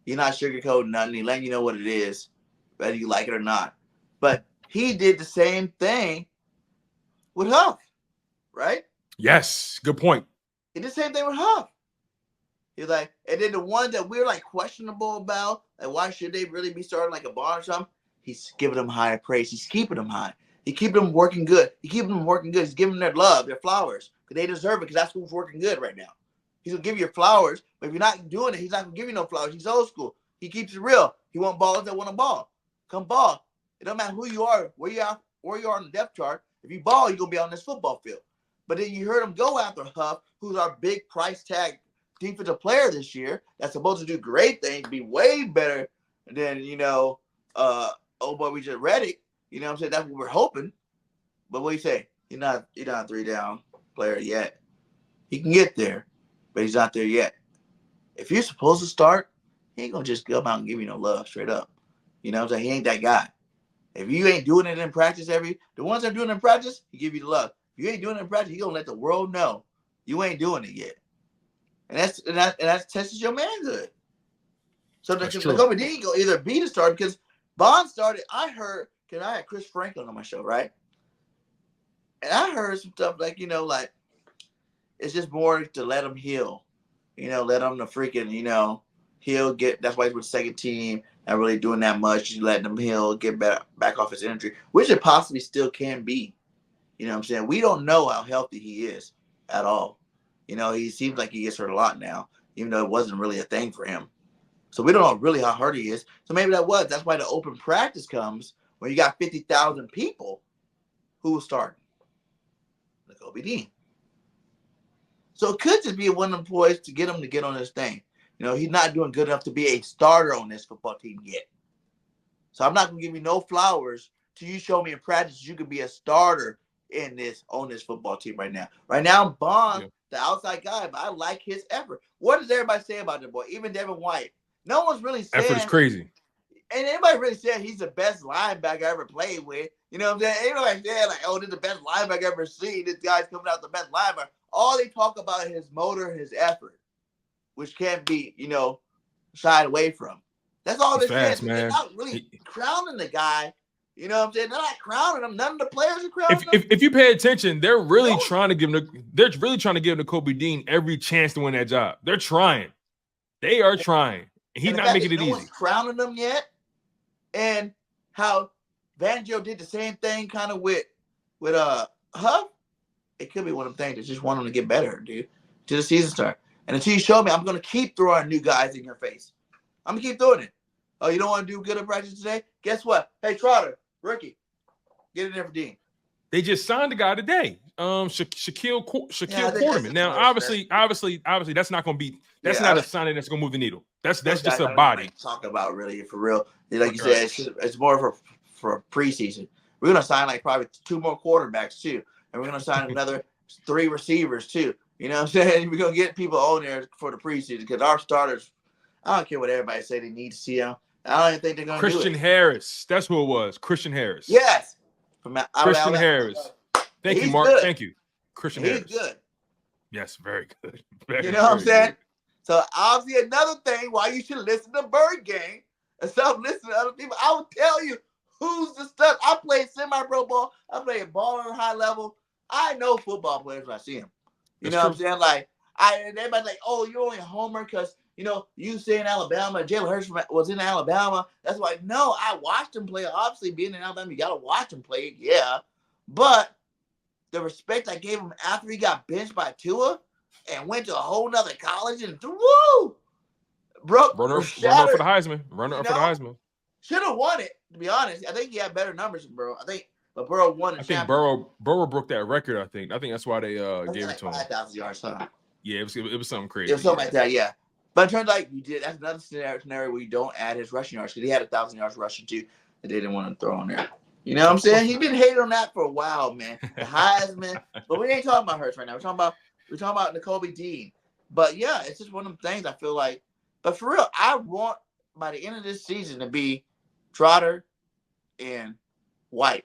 He's not sugarcoating nothing. He's letting you know what it is, whether you like it or not. But he did the same thing with Huff, right? Yes, good point. He did the same thing with Huff. He's like, and then the ones that we're like questionable about, like why should they really be starting like a bar or something? He's giving them high praise. He's keeping them high. He keeping them working good. He's giving them their love, their flowers, because they deserve it. Because that's who's working good right now. He's gonna give you flowers, but if you're not doing it, he's not gonna give you no flowers. He's old school. He keeps it real. He wants ballers that want to ball. Come ball. It don't matter who you are, where you are on the depth chart. If you ball, you're gonna be on this football field. But then you heard him go after Huff, who's our big price tag defensive player this year. That's supposed to do great things, be way better than we just read it. You know what I'm saying? That's what we're hoping. But what do you say? He's not a 3-down player yet. He can get there, but he's not there yet. If you're supposed to start, he ain't gonna just come out and give you no love straight up. You know what I'm saying? He ain't that guy. If you ain't doing it in practice the ones that are doing it in practice, he give you the love. If you ain't doing it in practice, he gonna let the world know you ain't doing it yet. And that's testing your manhood. So the Nakobe Dean go either be the starter because Bond started. I heard because I had Chris Franklin on my show, right? And I heard some stuff like, like it's just more to let him heal. Let him the freaking, heal, that's why he's with the second team, not really doing that much. Just letting him heal, get back off his injury, which it possibly still can be. You know what I'm saying? We don't know how healthy he is at all. He seems like he gets hurt a lot now, even though it wasn't really a thing for him. So we don't know really how hurt he is. So maybe that's why the open practice comes when you got 50,000 people who will start. Nakobe Dean. So it could just be one of them boys to get him to get on this thing. He's not doing good enough to be a starter on this football team yet. So I'm not going to give you no flowers till you show me in practice you could be a starter on this football team right now. Right now, Bond, the outside guy, but I like his effort. What does everybody say about the boy? Even Devin White. No one's really saying. Effort is crazy. And anybody really said he's the best linebacker I ever played with. You know what I'm saying? Anybody said, like, oh, this is the best linebacker I ever seen. This guy's coming out the best linebacker. All they talk about is his motor, his effort, which can't be, shied away from. That's all they're saying. They're not really crowning the guy. You know what I'm saying? They're not crowning him. None of the players are crowning him. If you pay attention, they're really trying to give Nakobe Dean every chance to win that job. They're trying. They are trying. He's not making it easy. No one's crowning them yet. And how Fangio did the same thing kind of with Huff. It could be one of them things that just want him to get better, dude, till the season start. And until you show me, I'm going to keep throwing new guys in your face. I'm going to keep doing it. Oh, you don't want to do good at practice today? Guess what? Hey, Trotter, rookie, get in there for Dean. They just signed the guy today, Shaquille Quarterman. Now, obviously, that's not going to be. That's not a signing that's going to move the needle. That's just a body. Talk about really for real. Like you said, it's more for preseason. We're going to sign like probably 2 more quarterbacks too, and we're going to sign another 3 receivers too. You know what I'm saying? We're going to get people on there for the preseason because our starters. I don't care what everybody say they need to see them. I don't even think they're going to do it. Christian Harris. That's who it was. Christian Harris. Yes. Christian Harris. Thank you, Mark. Good. Thank you. Christian Harris. He's good. Yes, very good. You know what I'm saying? Good. So obviously another thing why you should listen to Birdgang and stop listening to other people. I will tell you who's the stuff. I played semi-pro ball. I played ball on a high level. I know football players when I see them. You know what I'm saying? Like, and everybody's like, oh, you're only a homer because you say in Alabama, Jalen Hurts was in Alabama. That's why, no, I watched him play. Obviously, being in Alabama, you got to watch him play. Yeah. But the respect I gave him after he got benched by Tua and went to a whole nother college and woo! Runner up for the Heisman. Runner up for the Heisman. Should have won it, to be honest. I think he had better numbers than Burrow. But Burrow won it. I think Burrow broke that record, I think. I think that's why they gave it to him. 5,000 yards, huh? Yeah, it was something crazy. It was something like that, yeah. But it turns out that's another scenario where you don't add his rushing yards because he had 1,000 yards rushing too that they didn't want to throw on there. You know what I'm saying? He's been hating on that for a while, man. The Heisman, but we ain't talking about Hurts right now. We're talking about Nakobe Dean. But yeah, it's just one of them things I feel like. But for real, I want by the end of this season to be Trotter and White.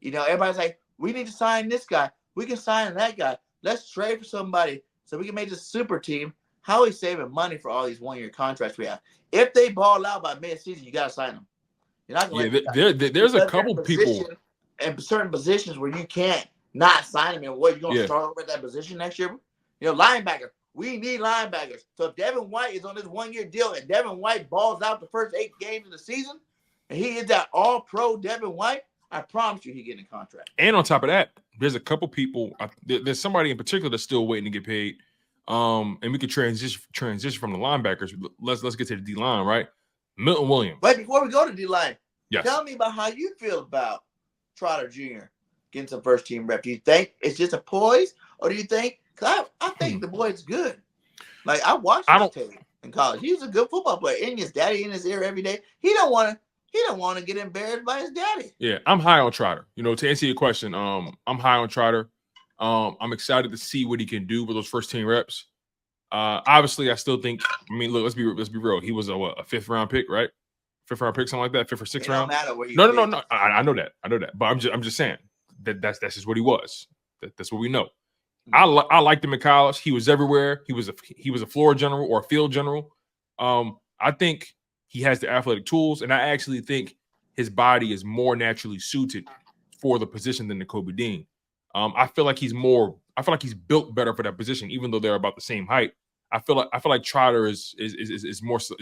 Everybody's like, we need to sign this guy. We can sign that guy. Let's trade for somebody so we can make this super team. How are we saving money for all these 1-year contracts we have? If they ball out by mid-season, you got to sign them. You're not going to there's a couple people in certain positions where you can't not sign them. And what, you're going to start over at that position next year? Linebacker. We need linebackers. So if Devin White is on this 1-year deal and Devin White balls out the first 8 games of the season and he is that all-pro Devin White, I promise you he's getting a contract. And on top of that, there's a couple people. There's somebody in particular that's still waiting to get paid. And we could transition from the linebackers. Let's get to the D-line, right? Milton Williams. Wait, before we go to D-line, yes. Tell me about how you feel about Trotter Jr. getting some first-team rep. Do you think it's just a poise, or do you think – because I think the boy's good. Like, I watched him in college. He was a good football player. And his daddy in his ear every day. He don't want to get embarrassed by his daddy. Yeah, I'm high on Trotter. To answer your question, I'm high on Trotter. I'm excited to see what he can do with those first-team reps. Obviously, I still think. I mean, look, let's be real. He was a 5th-round pick, right? 5th-round pick, something like that. 5th or 6th round. Matter where No. I know that. But I'm just saying that's just what he was. That's what we know. Mm-hmm. I liked him in college. He was everywhere. He was a floor general or a field general. I think he has the athletic tools, and I actually think his body is more naturally suited for the position than Nakobe Dean. I feel like he's built better for that position, even though they're about the same height. I feel like Trotter is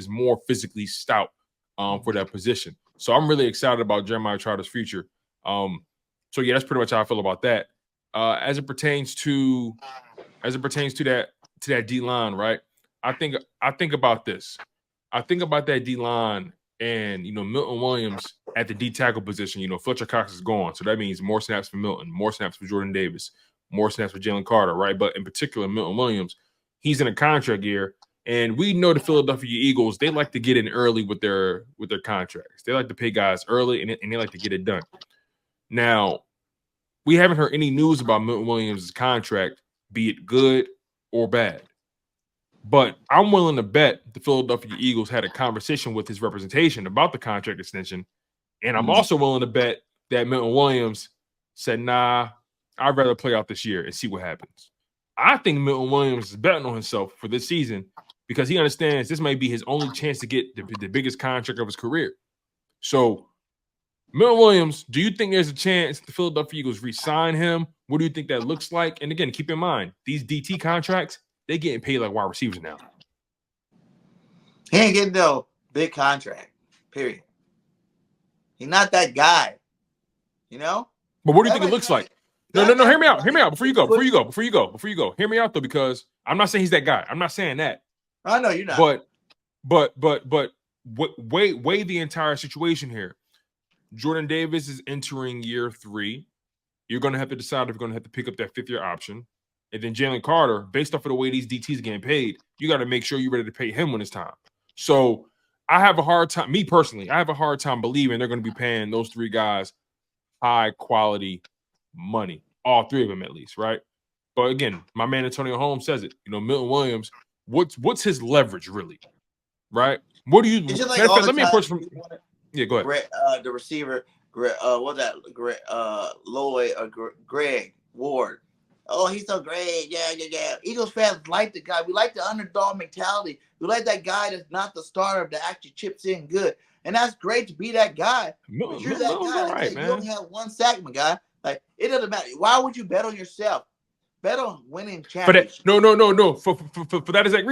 more physically stout for that position. So I'm really excited about Jeremiah Trotter's future. So yeah, that's pretty much how I feel about that. As it pertains to that D line, right? I think about this. I think about that D line and Milton Williams at the D tackle position. Fletcher Cox is gone, so that means more snaps for Milton, more snaps for Jordan Davis, more snaps for Jalen Carter, right? But in particular, Milton Williams, he's in a contract year, and we know the Philadelphia Eagles, they like to get in early with their contracts. They like to pay guys early, and they like to get it done. Now, we haven't heard any news about Milton Williams' contract, be it good or bad. But I'm willing to bet the Philadelphia Eagles had a conversation with his representation about the contract extension. And I'm also willing to bet that Milton Williams said, nah, I'd rather play out this year and see what happens. I think Milton Williams is betting on himself for this season because he understands this may be his only chance to get the biggest contract of his career. So, Milton Williams, do you think there's a chance the Philadelphia Eagles re-sign him? What do you think that looks like? And again, keep in mind, these DT contracts, they're getting paid like wide receivers now. He ain't getting no big contract, period. He's not that guy, But what do you think it looks like? No, hear me out. Hear me out before you go. Hear me out, though, because I'm not saying he's that guy. I'm not saying that. I know you're not. But weigh the entire situation here. Jordan Davis is entering year 3. You're going to have to decide if you're going to have to pick up that 5th-year option. And then Jalen Carter, based off of the way these DTs are getting paid, you got to make sure you're ready to pay him when it's time. So I have a hard time, me personally, I have a hard time believing they're going to be paying those 3 guys high-quality money, all 3 of them at least, right? But again, my man Antonio Holmes says it. Milton Williams, what's his leverage really, right? What do you? Let me approach from. Yeah, go ahead. The receiver, Lloyd or Greg Ward. Oh, he's so great. Yeah. Eagles fans like the guy. We like the underdog mentality. We like that guy that's not the starter that actually chips in good. And that's great to be that guy. But you're that guy. Right, man. You only have 1 sack, my guy. Like, it doesn't matter. Why would you bet on yourself? Bet on winning championships. No. For that exact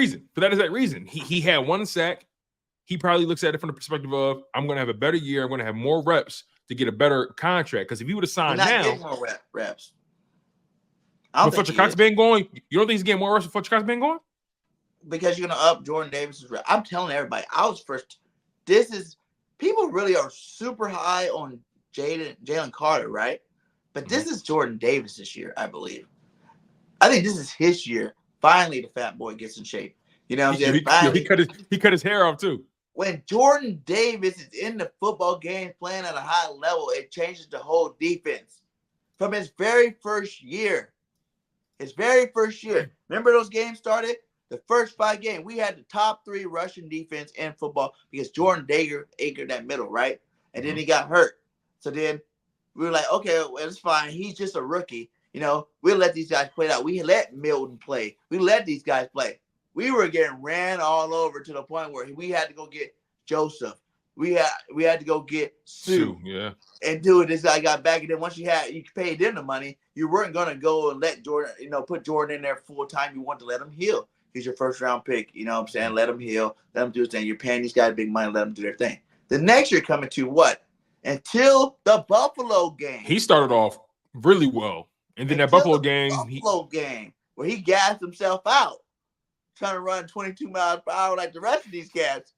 reason. He had 1 sack. He probably looks at it from the perspective of, I'm going to have a better year. I'm going to have more reps to get a better contract. Because if he would have signed now. Getting more reps. With Fletcher Cox being going, you don't think he's getting more reps with Fletcher Cox being going? Because you're going to up Jordan Davis's rep. I'm telling everybody, I was first. People really are super high on Jalen Carter, right? But this is Jordan Davis this year, I believe. I think this is his year. Finally, the fat boy gets in shape. You know what I'm saying? He cut his hair off too. When Jordan Davis is in the football game playing at a high level, it changes the whole defense. From his very first year. Remember those games started? The first 5 games, we had the top 3 rushing defense in football because Jordan Dager anchored that middle, right? And then he got hurt. So then we were like, okay, well, it's fine. He's just a rookie. We'll let these guys play out. We let Milton play. We let these guys play. We were getting ran all over to the point where we had to go get Joseph. We had to go get Sue. Yeah. And this guy got back. And then once you paid them the money, you weren't going to go and let Jordan, put Jordan in there full time. You want to let him heal. He's your first round pick. You know what I'm saying? Let him heal. Let him do his thing. You're paying these guys big money. Let them do their thing. The next year coming to what? Until the Buffalo game. He started off really well. And then that Buffalo game where he gassed himself out. Trying to run 22 miles per hour like the rest of these cats.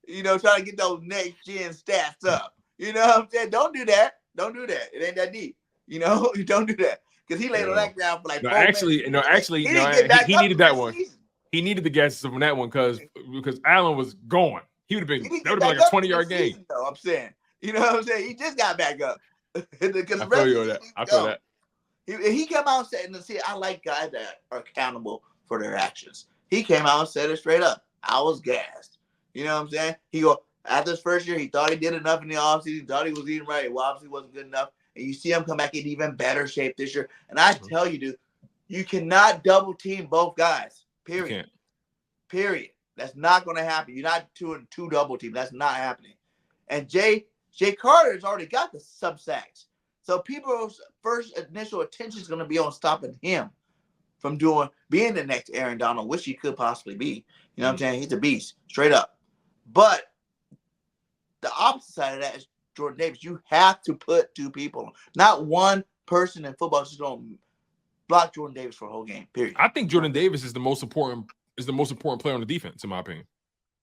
Trying to get those next gen stats up. You know what I'm saying? Don't do that. It ain't that deep. You don't do that. Because he laid on that ground for like 4 minutes. He needed that one. He needed the gas from that one because Allen was going. That would have been like a 20-yard game. Though, I'm saying. You know what I'm saying? He just got back up. I feel you on that. I feel that. He came out and said, I like guys that are accountable for their actions. He came out and said it straight up. I was gassed. You know what I'm saying? After his first year, he thought he did enough in the offseason. He thought he was eating right. Well, obviously wasn't good enough. And you see him come back in even better shape this year. And I tell you, dude, you cannot double team both guys. Period. That's not going to happen. You're not doing 2 double teams. That's not happening. And Jay Carter's already got the sub sacks. So people's first initial attention is going to be on stopping him from being the next Aaron Donald, which he could possibly be. You know what I'm saying? He's a beast, straight up. But the opposite side of that is Jordan Davis. You have to put two people. Not one person in football is just going to block Jordan Davis for a whole game, period. I think Jordan Davis is the most important player on the defense, in my opinion.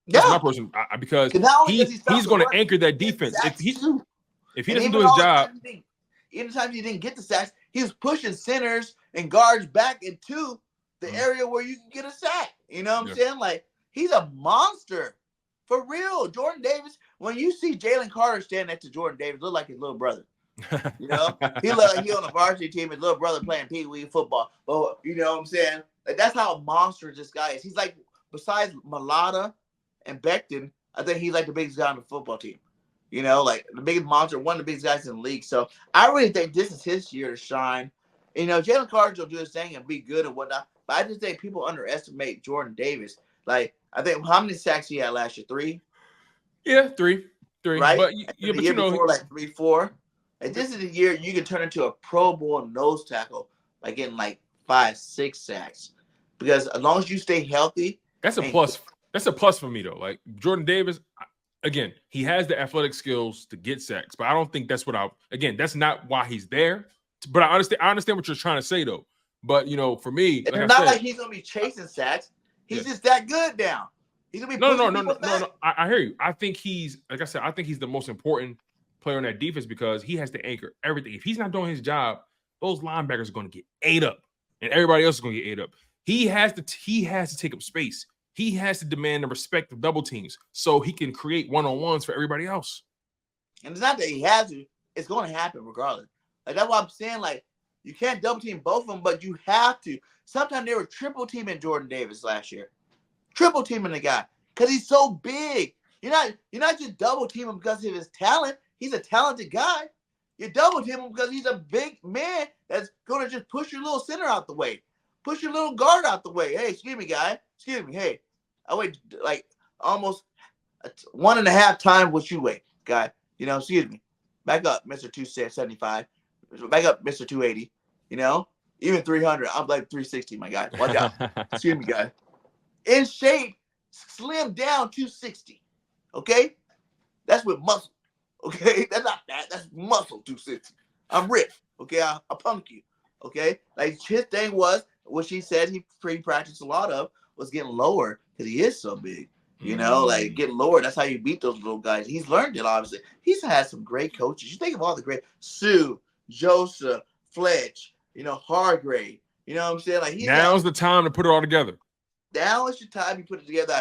That's my person, because he's going to anchor that defense. If he doesn't do his job. Even the times he didn't get the sacks, he was pushing centers and guards back into the area where you can get a sack. You know what I'm saying? Like, he's a monster. For real. Jordan Davis, when you see Jalen Carter stand next to Jordan Davis, look like his little brother. You know? He look like he on the varsity team, his little brother playing pee-wee football. But you know what I'm saying? Like, that's how monstrous this guy is. He's like, besides Mulata and Becton, I think he's like the biggest guy on the football team. You know, like the biggest monster, one of the biggest guys in the league. So I really think this is his year to shine. You know, Jalen Carter will do his thing and be good and whatnot. But I just think people underestimate Jordan Davis. Like, I think how many sacks he had last year? 3? Yeah, 3. Right? But but you know, before, like 3, 4. And this is the year you can turn into a Pro Bowl nose tackle by getting like 5, 6 sacks. Because as long as you stay healthy, that's a plus. That's a plus for me though. Like Jordan Davis. Again, he has the athletic skills to get sacks, but I don't think that's that's not why he's there. But I understand what you're trying to say, though. But, you know, for me, like it's not like he's going to be chasing sacks. He's just that good now. He's going to be no. I hear you. I think he's, like I said, I think he's the most important player on that defense because he has to anchor everything. If he's not doing his job, those linebackers are going to get ate up, and everybody else is going to get ate up. He has to take up space. He has to demand the respect of double teams so he can create one-on-ones for everybody else. And it's not that he has to. It's going to happen regardless. Like, that's why I'm saying, like, you can't double team both of them, but you have to. Sometimes they were triple teaming Jordan Davis last year. Triple teaming the guy because he's so big. You're not just double team him because of his talent. He's a talented guy. You double team him because he's a big man that's going to just push your little center out the way. Push your little guard out the way. Hey, excuse me, guy. Excuse me. Hey. I weigh like almost 1.5 times what you weigh, guy. You know, excuse me. Back up, Mr. 275. Back up, Mr. 280. You know, even 300. I'm like 360, my guy. Watch out. Excuse me, guy. In shape, slim down 260. Okay? That's with muscle. Okay? That's not that. That's muscle 260. I'm ripped. Okay? I'll punk you. Okay? Like his thing was, what she said he practiced a lot of was getting lower because he is so big. You know, like getting lower. That's how you beat those little guys. He's learned it, obviously. He's had some great coaches. You think of all the great Sue, Joseph, Fletch, you know, Hargrave. You know what I'm saying? Like now's the time to put it all together. Now is the time you put it together.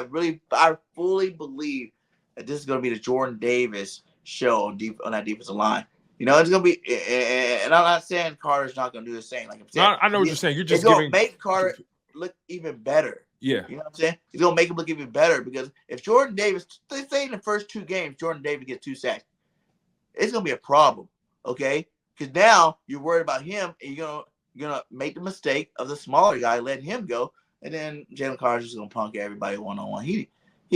I fully believe that this is going to be the Jordan Davis show on that defensive line. You know, it's going to be, and I'm not saying Carter's not going to do the same. Like I'm saying, I know what you're saying. You're just going to make Carter look even better. Yeah. You know what I'm saying? He's going to make him look even better because if Jordan Davis, they say in the first 2 games, Jordan Davis gets 2 sacks, it's going to be a problem, okay? Because now you're worried about him and you're gonna make the mistake of the smaller guy, letting him go, and then Jalen Carter's just going to punk everybody one-on-one. He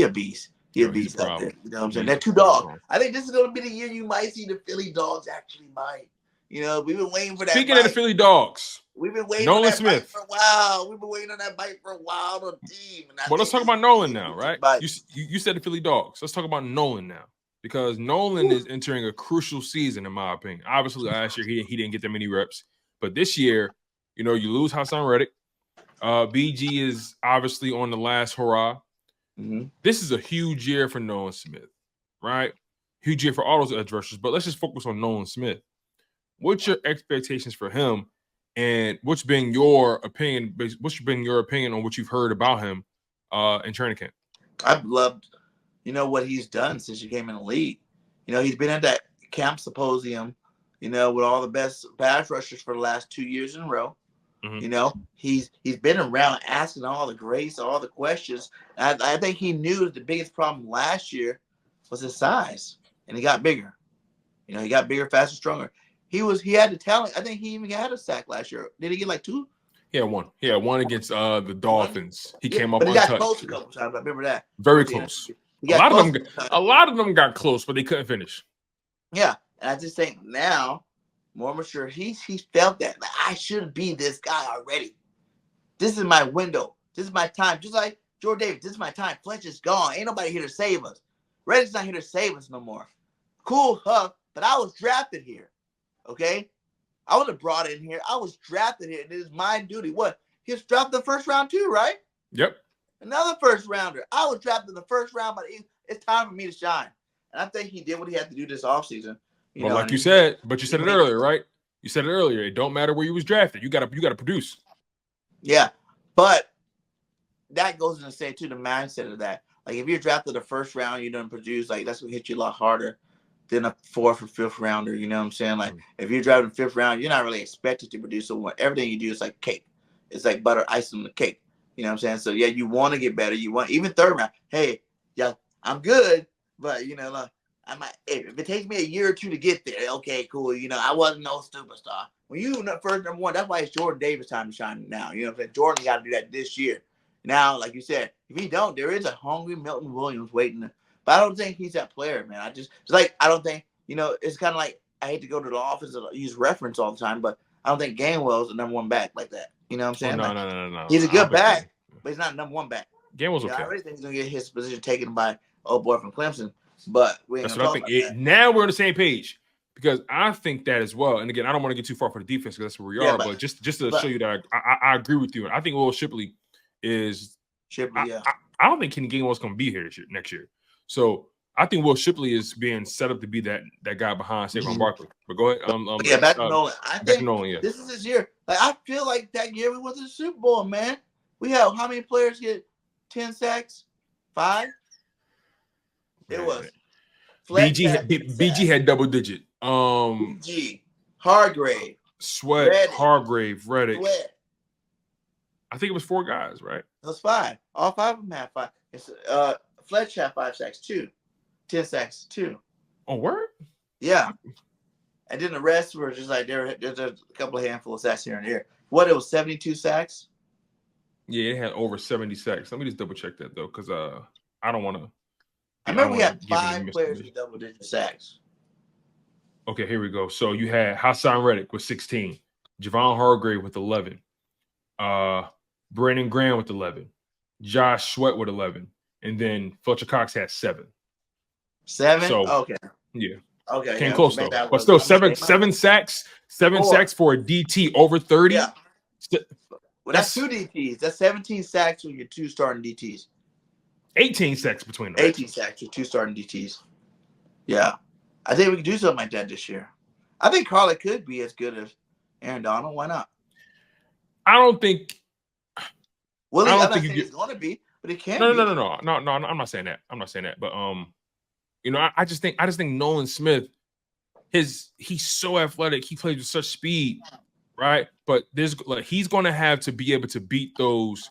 a beast. He a beast out there. You know what I'm saying? They're 2 dogs. I think this is going to be the year you might see the Philly dogs actually bite. You know, we've been waiting for that. Speaking of the Philly dogs, we've been waiting Nolan on that Smith. bite for a while. We've been waiting on that bite for a while on the team. Well, let's talk about Nolan now, right? You said the Philly dogs. Let's talk about Nolan now because Nolan is entering a crucial season, in my opinion. Obviously, last year he didn't get that many reps, but this year, you know, you lose Hassan Reddick. BG is obviously on the last hurrah. Mm-hmm. This is a huge year for Nolan Smith, right? Huge year for all those edge rushers, but let's just focus on Nolan Smith. What's your expectations for him, and what's been your opinion? What's been your opinion on what you've heard about him in training camp? I've loved, you know, what he's done since he came in the league. You know, he's been at that camp symposium, you know, with all the best pass rushers for the last 2 years in a row. Mm-hmm. You know, he's been around asking all the greats, all the questions. I think he knew that the biggest problem last year was his size, and he got bigger. You know, he got bigger, faster, stronger. He had the talent. I think he even had a sack last year. Did he get like 2? Yeah, 1. Yeah, 1 against the Dolphins. He came up but he untouched. got close a couple times. I remember that. Very close. A lot of them got close, but they couldn't finish. Yeah, and I just think now more mature. He felt that like, I should be this guy already. This is my window. This is my time. Just like Jordan Davis, this is my time. Fletch is gone. Ain't nobody here to save us. Reddick's not here to save us no more. Cool, huh? But I was drafted here. Okay? I wasn't brought in here. I was drafted here. And it is my duty. What? He was drafted the first round too, right? Yep. Another first rounder. I was drafted in the first round, but it's time for me to shine. And I think he did what he had to do this offseason. Well, like you said it earlier, right? You said it earlier. It don't matter where you was drafted. You gotta produce. Yeah. But that goes into say too the mindset of that. Like if you're drafted the first round, you don't produce, like that's gonna hit you a lot harder than a fourth or fifth rounder. You know what I'm saying? Like if you're drafted in the fifth round, you're not really expected to produce. So everything you do is like cake. It's like butter icing on the cake. You know what I'm saying? So yeah, you want to get better. You want even third round. Hey, yeah, I'm good, but you know, like, I might if it takes me a year or two to get there. Okay, cool. You know, I wasn't no superstar. When you first number one, that's why it's Jordan Davis' time to shine now. You know what I'm saying? Jordan got to do that this year. Now, like you said, if he don't, there is a hungry Milton Williams waiting. But I don't think he's that player, man. I don't think, you know, it's kind of like, I hate to go to the office and use reference all the time, but I don't think Gainwell's the number one back like that. You know what I'm saying? Oh, no. He's a good back, but he's not number one back. Gainwell's okay. I already think he's going to get his position taken by old boy from Clemson, but we ain't That's what I think. Now we're on the same page because I think that as well. And again, I don't want to get too far for the defense because that's where we are, but just to show you that I agree with you. And I think Will Shipley is I don't think Kenny Gainwell's going to be here next year. So I think Will Shipley is being set up to be that guy behind Saquon Barkley. But go ahead. Back to Nolan. I think this is his year. Like I feel like that year we went to the Super Bowl, man. We have how many players get 10 sacks? 5? It was. BG had double digit. BG, Hargrave, Sweat, Reddick, Hargrave, Reddick. I think it was 4 guys, right? It was 5. All 5 of them had 5. It's Fletch had 5 sacks too. 10 sacks too. Oh, word? Yeah. And then the rest were just like there's a couple of handful of sacks here and there. It was 72 sacks? Yeah, it had over 70 sacks. Let me just double check that though, because I don't want to. I remember we had 5 players with double-digit sacks. Okay, here we go. So you had Hassan Reddick with 16, Javon Hargrave with 11, Brandon Graham with 11, Josh Sweat with 11, and then Fletcher Cox had 7. 7? So, okay. Yeah. Okay. Came close though. But still, 7 sacks, 7 sacks for a DT over 30. Yeah. Well, that's 2 DTs. That's 17 sacks with your 2 starting DTs. 18 sacks between them. 18 sacks with 2 starting DTs. Yeah. I think we can do something like that this year. I think Carly could be as good as Aaron Donald. Why not? I don't think. Well, I'm not saying he's going to be, but he can. No. I'm not saying that. But you know, I just think Nolan Smith, he's so athletic. He plays with such speed, right? But he's going to have to be able to beat those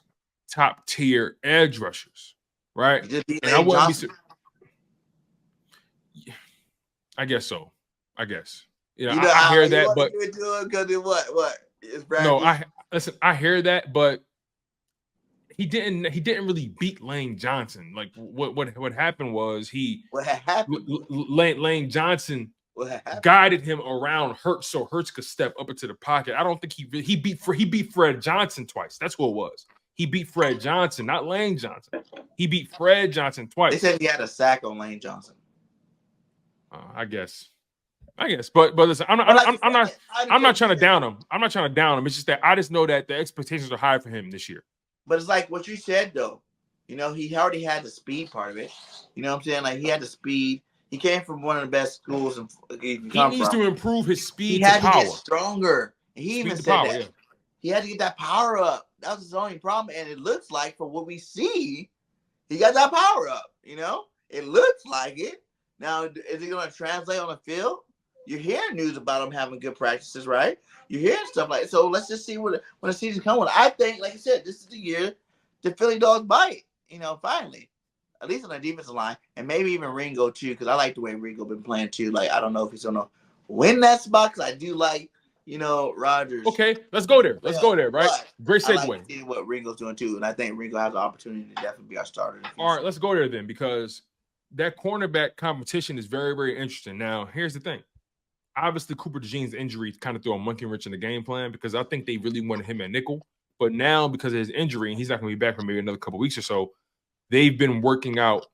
top tier edge rushers, right? And I wouldn't be. I guess so. I guess. You know I hear that, but I hear that, but he didn't really beat Lane Johnson. Like what happened was Lane Johnson guided him around Hurts so Hurts could step up into the pocket. I don't think he beat Fred Johnson twice. That's who it was. He beat Fred Johnson, not Lane Johnson. He beat Fred Johnson twice. They said he had a sack on Lane Johnson. I guess, but listen, I'm not trying to down him. I'm not trying to down him. It's just that I just know that the expectations are high for him this year. But it's like what you said though. You know, he already had the speed part of it. You know what I'm saying? Like he had the speed. He came from one of the best schools. He needs to improve his speed. He had to get stronger. And he even said that. Yeah. He had to get that power up. That was his only problem. And it looks like, for what we see, he got that power up. You know, it looks like it. Now, is it going to translate on the field? You're hearing news about him having good practices, right? You're hearing stuff like that. So let's just see when the season comes. I think, like I said, this is the year the Philly dogs bite. You know, finally, at least on the defensive line, and maybe even Ringo too, because I like the way Ringo been playing too. Like I don't know if he's gonna win that spot, because I do like, you know, Rodgers. Okay, let's go there. Let's go there. Right, great segue. I like to see what Ringo's doing too, and I think Ringo has the opportunity to definitely be our starter. All right, let's go there then, because that cornerback competition is very, very interesting. Now, here's the thing. obviously Cooper DeJean's injury kind of threw a monkey wrench in the game plan because I think they really wanted him at nickel. But now because of his injury, and he's not going to be back for maybe another couple weeks or so, they've been working out,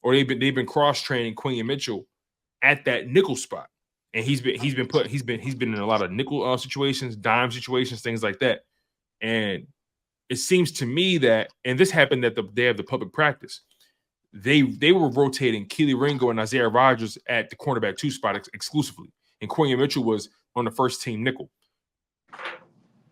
or they've been cross-training Quinyon Mitchell at that nickel spot. And he's been in a lot of nickel situations, dime situations, things like that. And it seems to me that, and this happened at the day of the public practice, they were rotating Keely Ringo and Isaiah Rodgers at the cornerback 2 spot exclusively, and Quinyon Mitchell was on the first team nickel.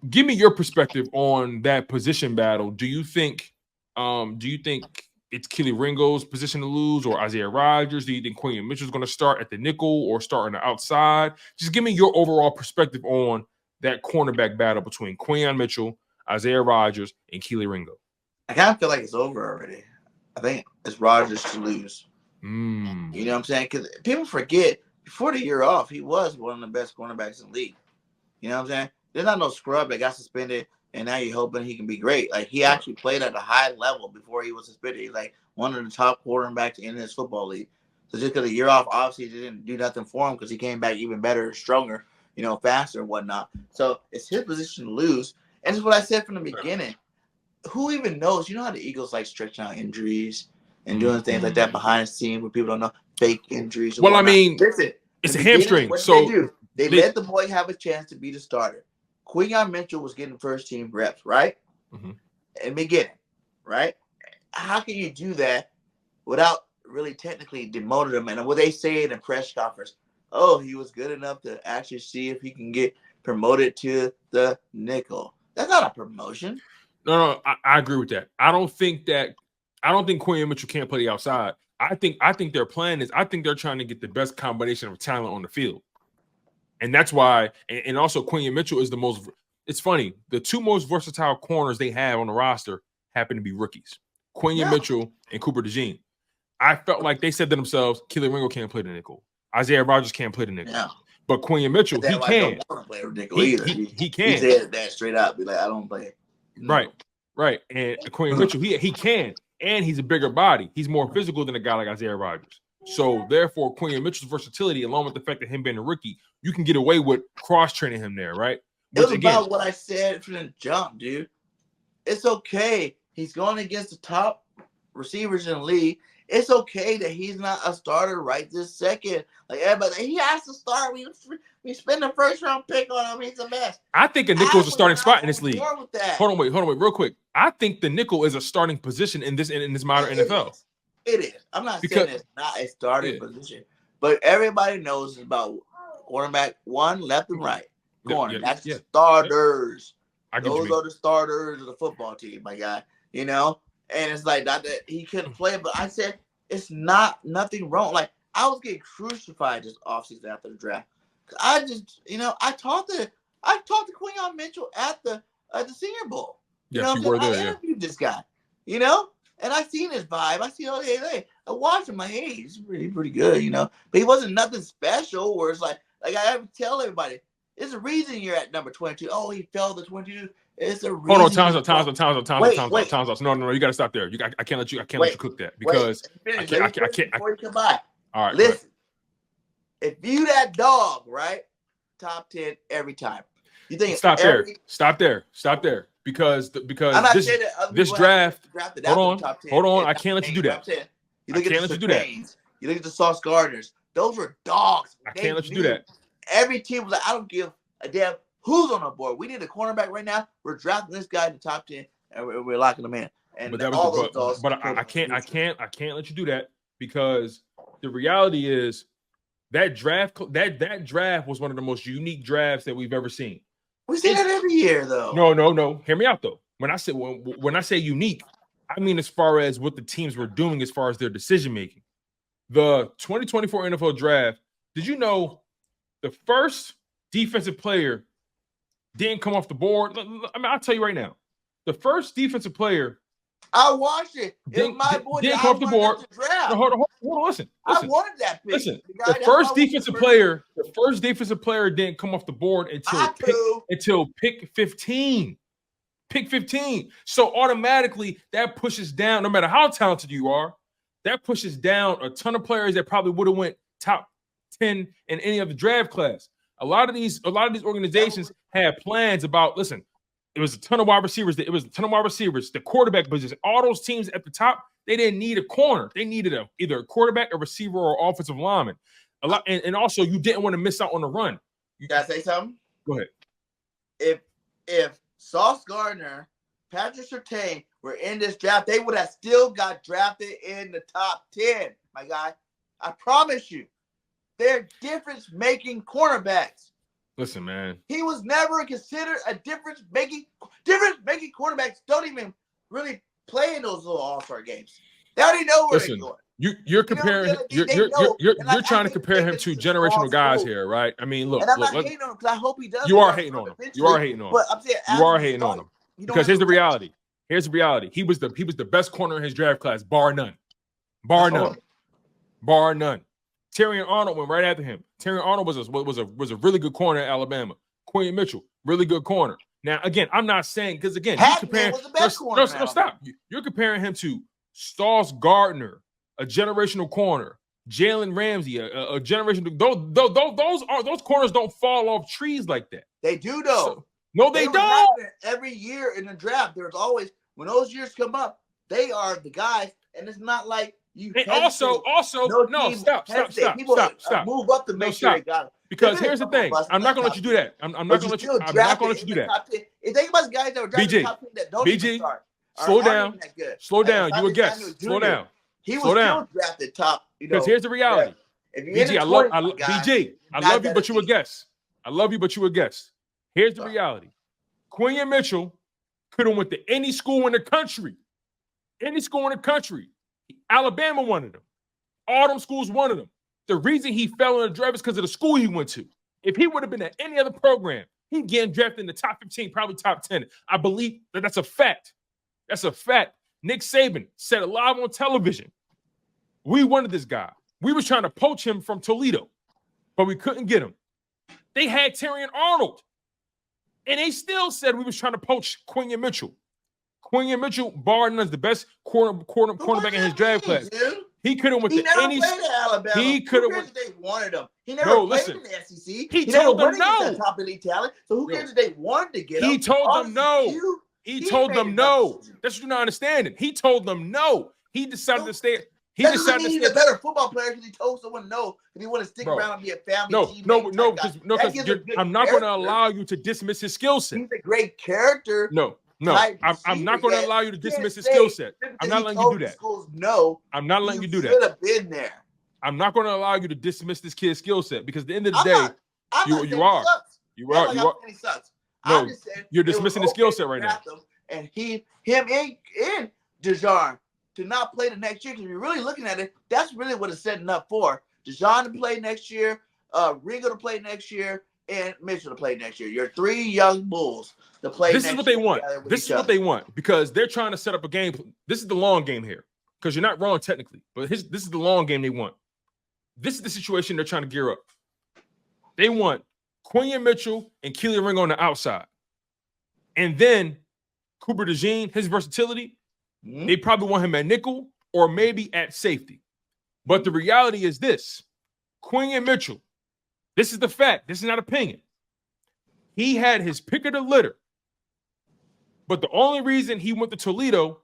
Give me your perspective on that position battle. Do you think it's Keely Ringo's position to lose, or Isaiah Rodgers? Do you think Quinyon Mitchell's going to start at the nickel or start on the outside? Just give me your overall perspective on that cornerback battle between Quinyon Mitchell, Isaiah Rodgers, and Keely Ringo. I kind of feel like it's over already. I think it's Rodgers to lose. You know what I'm saying? Because people forget, before the year off, he was one of the best cornerbacks in the league. You know what I'm saying? There's not no scrub that got suspended, and now you're hoping he can be great. Like, he actually played at a high level before he was suspended. He's like one of the top quarterbacks in his football league. So just because the year off, obviously, didn't do nothing for him because he came back even better, stronger, faster and whatnot. So it's his position to lose. And it's what I said from the beginning. Who even knows? You know how the Eagles like stretching out injuries and doing things like that behind the scene where people don't know, fake injuries. Well, whatnot. I mean, listen, it's a hamstring. What so they do? They let the boy have a chance to be the starter. Quinyon Mitchell was getting first team reps, right? In the beginning, right? How can you do that without really technically demoting him? And what they say in the press conference, oh, he was good enough to actually see if he can get promoted to the nickel. That's not a promotion. No, I agree with that. I don't think Quinyon Mitchell can't play the outside. I think their plan is, I think they're trying to get the best combination of talent on the field. And that's why, and also Quinyon Mitchell is the most, it's funny, the 2 most versatile corners they have on the roster happen to be rookies. Quinyon Mitchell and Cooper DeJean. I felt like they said to themselves, Keely Ringo can't play the nickel. Isaiah Rodgers can't play the nickel. Yeah. But Quinyon Mitchell, he can. Don't want to play the nickel either. He can. He said that straight out. Be like, I don't play. Right. And Quinyon Mitchell, he can. And he's a bigger body. He's more physical than a guy like Isaiah Rodgers. So, therefore, Quinyon Mitchell's versatility, along with the fact that him being a rookie, you can get away with cross-training him there, right? It was about what I said from the jump, dude. It's okay. He's going against the top receivers in the league. It's okay that he's not a starter right this second. Like, everybody, he has to start. We spend the first round pick on him. He's the best. I think a nickel is a starting spot in this league. Hold on, wait, real quick. I think the nickel is a starting position in this modern NFL. It is. I'm not saying it's not a starting position, but everybody knows about quarterback 1, left and right corner. That's the starters. Those are the starters of the football team, my guy. And it's like not that he couldn't play, but I said it's nothing wrong. Like, I was getting crucified this offseason after the draft. I just, I talked to Quinyon Mitchell at the Senior Bowl. You were there. I interviewed this guy, and I seen his vibe. I see, I watched him. Like, hey, he's pretty good, But he wasn't nothing special. Where it's like I have to tell everybody, there's a reason you're at number 22. Oh, he fell to 22. It's a reason. Hold on, time's up. No, you got to stop there. I can't let you cook that because I can't. Before you come by. All right, listen. If you that dog, right? Top 10 every time. You think stop there. Because this draft. Hold on. I can't let you do that. You look at the Cranes. You look at the Sauce Gardners. Those were dogs. I can't let you do that. Every team was like, I don't give a damn who's on the board. We need a cornerback right now. We're drafting this guy in the top 10, and we're locking him in. And I can't let you do that because the reality is that draft was one of the most unique drafts that we've ever seen. We see that every year, though. No. Hear me out, though. When I say unique, I mean as far as what the teams were doing as far as their decision making. The 2024 NFL Draft. Did you know the first defensive player didn't come off the board? I mean, I'll tell you right now, the first defensive player. I watched it. It was my boy. Didn't come off the board. No, hold on. Listen. I wanted that pick. Listen. The first defensive player didn't come off the board until pick 15. Pick 15. So automatically that pushes down, no matter how talented you are, that pushes down a ton of players that probably would have went top 10 in any other draft class. A lot of these organizations had plans about, listen, it was a ton of wide receivers. The quarterback position, all those teams at the top, they didn't need a corner. They needed either a quarterback, a receiver, or offensive lineman. And also you didn't want to miss out on the run. Can I say something? Go ahead. If Sauce Gardner, Patrick Surtain were in this draft, they would have still got drafted in the top 10, my guy. I promise you. They're difference-making cornerbacks. Listen, man. He was never considered a difference-making cornerbacks don't even really play in those little all-star games. They already know where they're going. You're comparing. You're trying to compare him to generational guys here, right? I mean, look. And I'm not hating on him because I hope he does. You are hating on him. You are hating on him. But I'm saying you are hating on him because here's the reality. Here's the reality. He was the best corner in his draft class, bar none. Bar none. Terrion Arnold went right after him. Terrion Arnold was a really good corner at Alabama. Quinyon Mitchell, really good corner. Now, again, I'm not saying because again, you're comparing. Was the best corner no, stop. You're comparing him to Sauce Gardner, a generational corner. Jalen Ramsey, a generational. Those corners don't fall off trees like that. They do though. So, no, they don't. Every year in the draft, there's always when those years come up, they are the guys, and it's not like. Stop. Move up to make sure they got it. Because here's the thing. I'm not gonna let you do that. I'm not gonna let you do that. If think about the guys that were drafted in the top 10 that don't even start. Slow down. You a guest. Slow down. He was still drafted top. Because here's the reality. BG, I love you, but you a guest. I love you, but you a guest. Here's the reality. Quinyon Mitchell could have went to any school in the country. Alabama wanted him. All them schools wanted him. The reason he fell in the draft is because of the school he went to. If he would have been at any other program, he'd get drafted in the top 15, probably top 10. I believe that's a fact. That's a fact. Nick Saban said it live on television. We wanted this guy. We was trying to poach him from Toledo, but we couldn't get him. They had Terrion Arnold, and they still said we was trying to poach Quinyon Mitchell. Quinyon Mitchell, bar none, is the best cornerback in his draft class. Dude. He could have went to any. He never played at Alabama. He could have. They wanted him. He never played in the SEC. He told them no. Top elite talent. So who cares if they wanted to get him? He told them no. He told them no. That's what you're not understanding. He told them no. He decided to stay. He decided to stay. He's a better football player because he told someone no, and he wanted to stick around and be a family. No. Because I'm not going to allow you to dismiss his skill set. He's a great character. No. I'm not going to allow you to dismiss his skill set. I'm not letting you do that. No, I'm not letting you do that. Should have been there. I'm not going to allow you to dismiss this kid's skill set because at the end of the day, you are. He sucks. No, you're dismissing the skill set right now. And him and Dejan to not play the next year because you're really looking at it. That's really what it's setting up for. Dejan to play next year, Ringo to play next year, and Mitchell to play next year. You're three young bulls to play. This is what they want. This is what they want because they're trying to set up a game. This is the long game here because you're not wrong technically, but this is the long game they want. This is the situation they're trying to gear up. They want Quinyon Mitchell and Keely Ringo on the outside. And then Cooper DeJean, his versatility, they probably want him at nickel or maybe at safety. But the reality is this. Quinyon Mitchell, this is the fact. This is not opinion. He had his pick of the litter. But the only reason he went to Toledo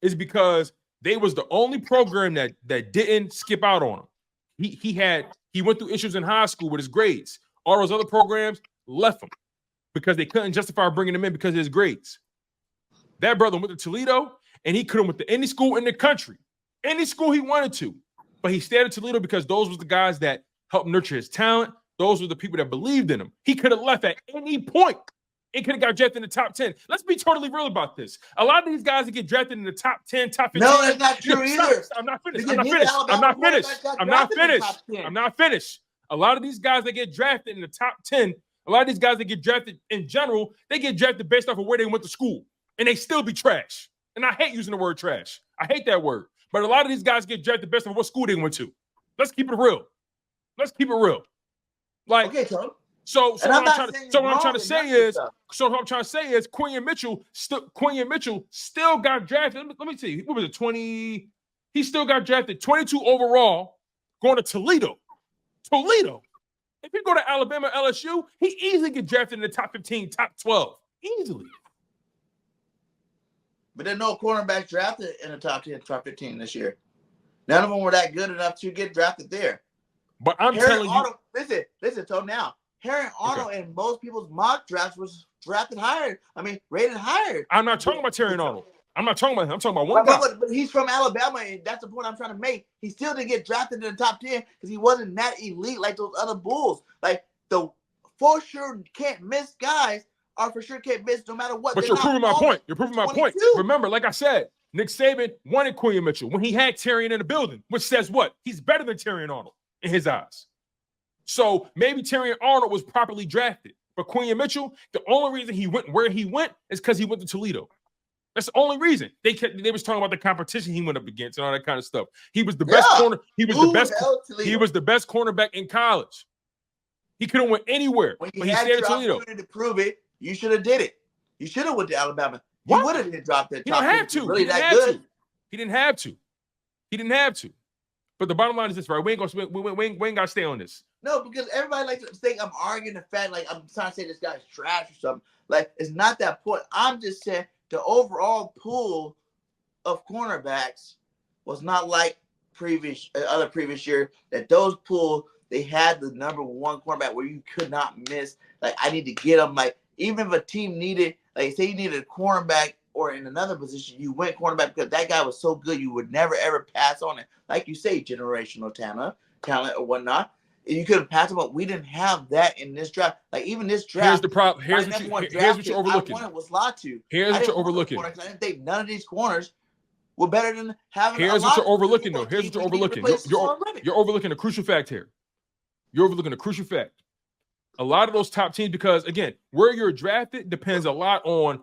is because they was the only program that didn't skip out on him. He went through issues in high school with his grades. All those other programs left him because they couldn't justify bringing him in because of his grades. That brother went to Toledo, and he could have went to any school in the country, any school he wanted to. But he stayed at Toledo because those were the guys that helped nurture his talent. Those were the people that believed in him. He could have left at any point. It could have got drafted in the top 10. Let's be totally real about this. A lot of these guys that get drafted in the top 10, top 15. No, that's not true either. I'm not finished. A lot of these guys that get drafted in the top 10, a lot of these guys that get drafted in general, they get drafted based off of where they went to school. And they still be trash. And I hate using the word trash. I hate that word. But a lot of these guys get drafted based on what school they went to. Let's keep it real. Like, okay, Tone. So what I'm trying to say is Quinyon Mitchell still got drafted. Let me see. What was it? 20? He still got drafted 22 overall, going to Toledo. Toledo. If he go to Alabama, LSU, he easily get drafted in the top 15, top 12. Easily. But there's no cornerbacks drafted in the top 10, top 15 this year. None of them were that good enough to get drafted there. But I'm telling you. Listen, Tone, now. Harry Arnold in most people's mock drafts was drafted higher. I mean, rated higher. I'm not talking about Terry Arnold. I'm not talking about him. I'm talking about one guy. But he's from Alabama, and that's the point I'm trying to make. He still didn't get drafted in the top 10 because he wasn't that elite like those other Bulls. Like, the for sure can't miss guys are for sure can't miss no matter what. But you're proving my point. You're proving my point. Remember, like I said, Nick Saban wanted Quinyon Mitchell when he had Terry in the building, which says what? He's better than Terry Arnold in his eyes. So maybe Terry Arnold was properly drafted. But Quinyon Mitchell, the only reason he went where he went is because he went to Toledo. That's the only reason. They was talking about the competition he went up against and all that kind of stuff. He was the best corner. He was the best. He was the best cornerback in college. He could have went anywhere, but he stayed at Toledo. To prove it, you should have did it. You should have went to Alabama. He would have been dropped that. He didn't have to. Really that good? He didn't have to. He didn't have to. But the bottom line is this, right? We ain't got to stay on this. No, because everybody likes to think I'm arguing the fact like I'm trying to say this guy's trash or something. Like, it's not that point. I'm just saying the overall pool of cornerbacks was not like other previous year. That those pools, they had the number one cornerback where you could not miss. Like, I need to get them. Like, even if a team needed, like, say you needed a cornerback or in another position, you went cornerback because that guy was so good you would never ever pass on it. Like you say, generational talent or whatnot. You could have passed him, but we didn't have that in this draft. Like, even this draft. Here's the problem. Here's what you're overlooking. Was Latu. Here's what you're overlooking. I didn't think none of these corners were better than having. Here's what you're overlooking, though. Here's what you're overlooking. You're overlooking a crucial fact here. You're overlooking a crucial fact. A lot of those top teams, because again, where you're drafted depends a lot on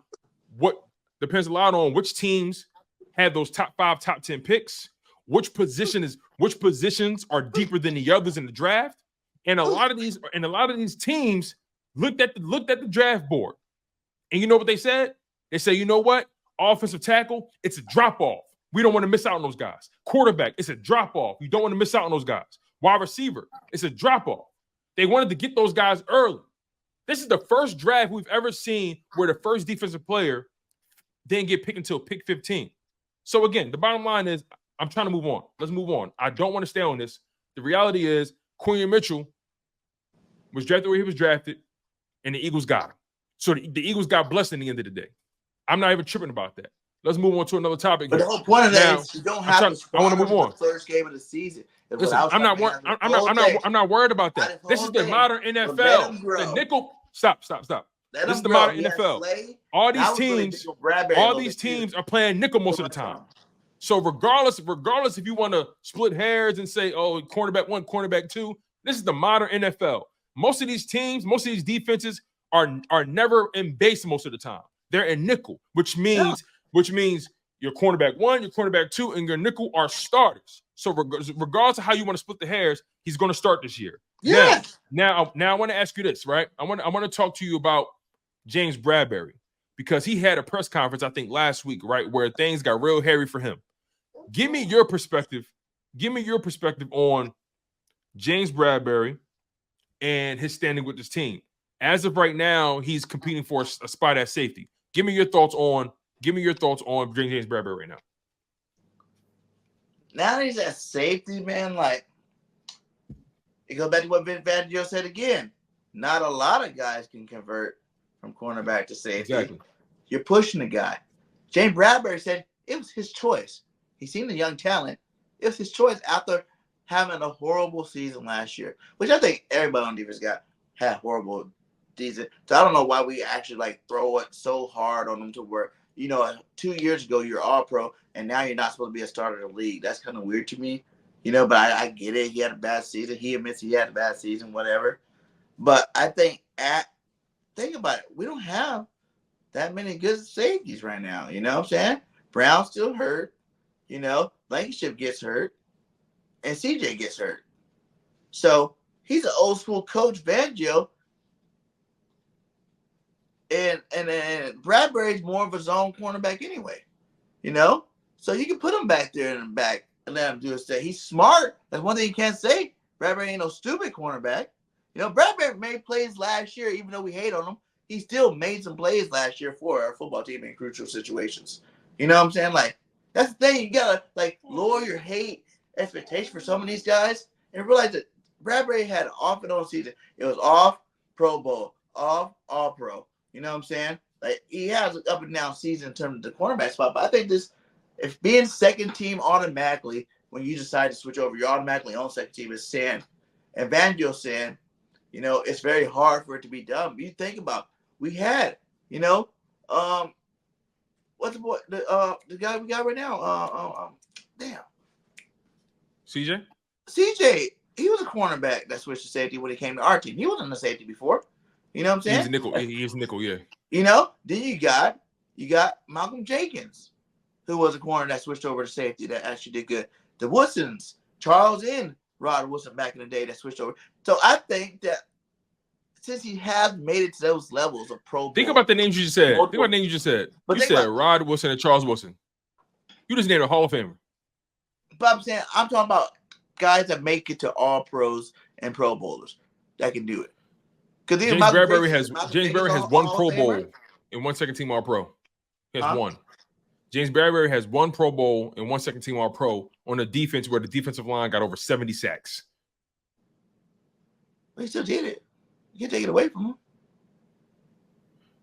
which teams have those top 5, top 10 picks. Which positions are deeper than the others in the draft, and a lot of these teams looked at the draft board, and you know what they said? They say, you know what? Offensive tackle, it's a drop off. We don't want to miss out on those guys. Quarterback, it's a drop off. You don't want to miss out on those guys. Wide receiver, it's a drop off. They wanted to get those guys early. This is the first draft we've ever seen where the first defensive player didn't get picked until pick 15. So again, the bottom line is, I'm trying to move on. Let's move on. I don't want to stay on this. The reality is, Quinyon Mitchell was drafted where he was drafted, and the Eagles got him. So the Eagles got blessed in the end of the day. I'm not even tripping about that. Let's move on to another topic. But the whole point of that is you don't have to. I want to move on. The first game of the season. Listen, I'm not worried about that. This is the modern NFL. The nickel. Stop. This is the modern NFL. All these teams are playing nickel most of the time. So regardless if you want to split hairs and say, oh, cornerback 1, cornerback 2, this is the modern NFL. Most of these teams, most of these defenses are never in base most of the time. They're in nickel, which means your cornerback 1, your cornerback 2, and your nickel are starters. So regardless of how you want to split the hairs, he's going to start this year. Yes. Now I want to ask you this, right? I want to talk to you about James Bradberry, because he had a press conference, I think, last week, right, where things got real hairy for him. Give me your perspective. Give me your perspective on James Bradberry and his standing with this team. As of right now, he's competing for a spot at safety. Give me your thoughts on James Bradberry right now. Now that he's at safety, man, like, it goes back to what Vic Fangio said again. Not a lot of guys can convert from cornerback to safety. Exactly. You're pushing the guy. James Bradberry said it was his choice. He seemed a young talent. It was his choice after having a horrible season last year, which I think everybody on defense had horrible season. So I don't know why we actually throw it so hard on him to where, 2 years ago you're all pro and now you're not supposed to be a starter in the league. That's kind of weird to me, but I get it. He had a bad season. He admits he had a bad season, whatever. But I think think about it. We don't have that many good safeties right now. You know what I'm saying? Brown's still hurt. Blankenship gets hurt, and CJ gets hurt. So he's an old school coach, Fangio, and Bradbury's more of a zone cornerback anyway. So you can put him back there in the back and let him do his thing. He's smart. That's one thing you can't say. Bradbury ain't no stupid cornerback. You know, Bradbury made plays last year, even though we hate on him. He still made some plays last year for our football team in crucial situations. You know what I'm saying? Like, that's the thing. You gotta like lower your hate expectation for some of these guys and realize that Bradbury had an off and on season. It was off Pro Bowl, off All Pro. You know what I'm saying? Like, he has an up and down season in terms of the cornerback spot. But I think this, if being second team automatically, when you decide to switch over, you're automatically on second team is San. And Fangio saying, you know, it's very hard for it to be done. But you think about, we had, you know, what's the boy, the guy we got right now? Damn. CJ, he was a cornerback that switched to safety when he came to our team. He wasn't a safety before. You know what I'm saying? he's a nickel. He's a nickel, yeah. You know, then you got Malcolm Jenkins, who was a corner that switched over to safety that actually did good. The Woodsons, Charles and Rod Wilson back in the day that switched over. So I think that since he has made it to those levels of Pro Bowl. Think about the names you just said. Think about the names you just said. But you said Rod Wilson and Charles Wilson. You just named a Hall of Famer. But I'm saying, I'm talking about guys that make it to All Pros and Pro Bowlers that can do it. Because James Bradbury has one Pro Bowl and one second team All Pro. He has one. James Bradbury has one Pro Bowl and one second team All Pro on a defense where the defensive line got over 70 sacks. But he still did it. You can't take it away from him.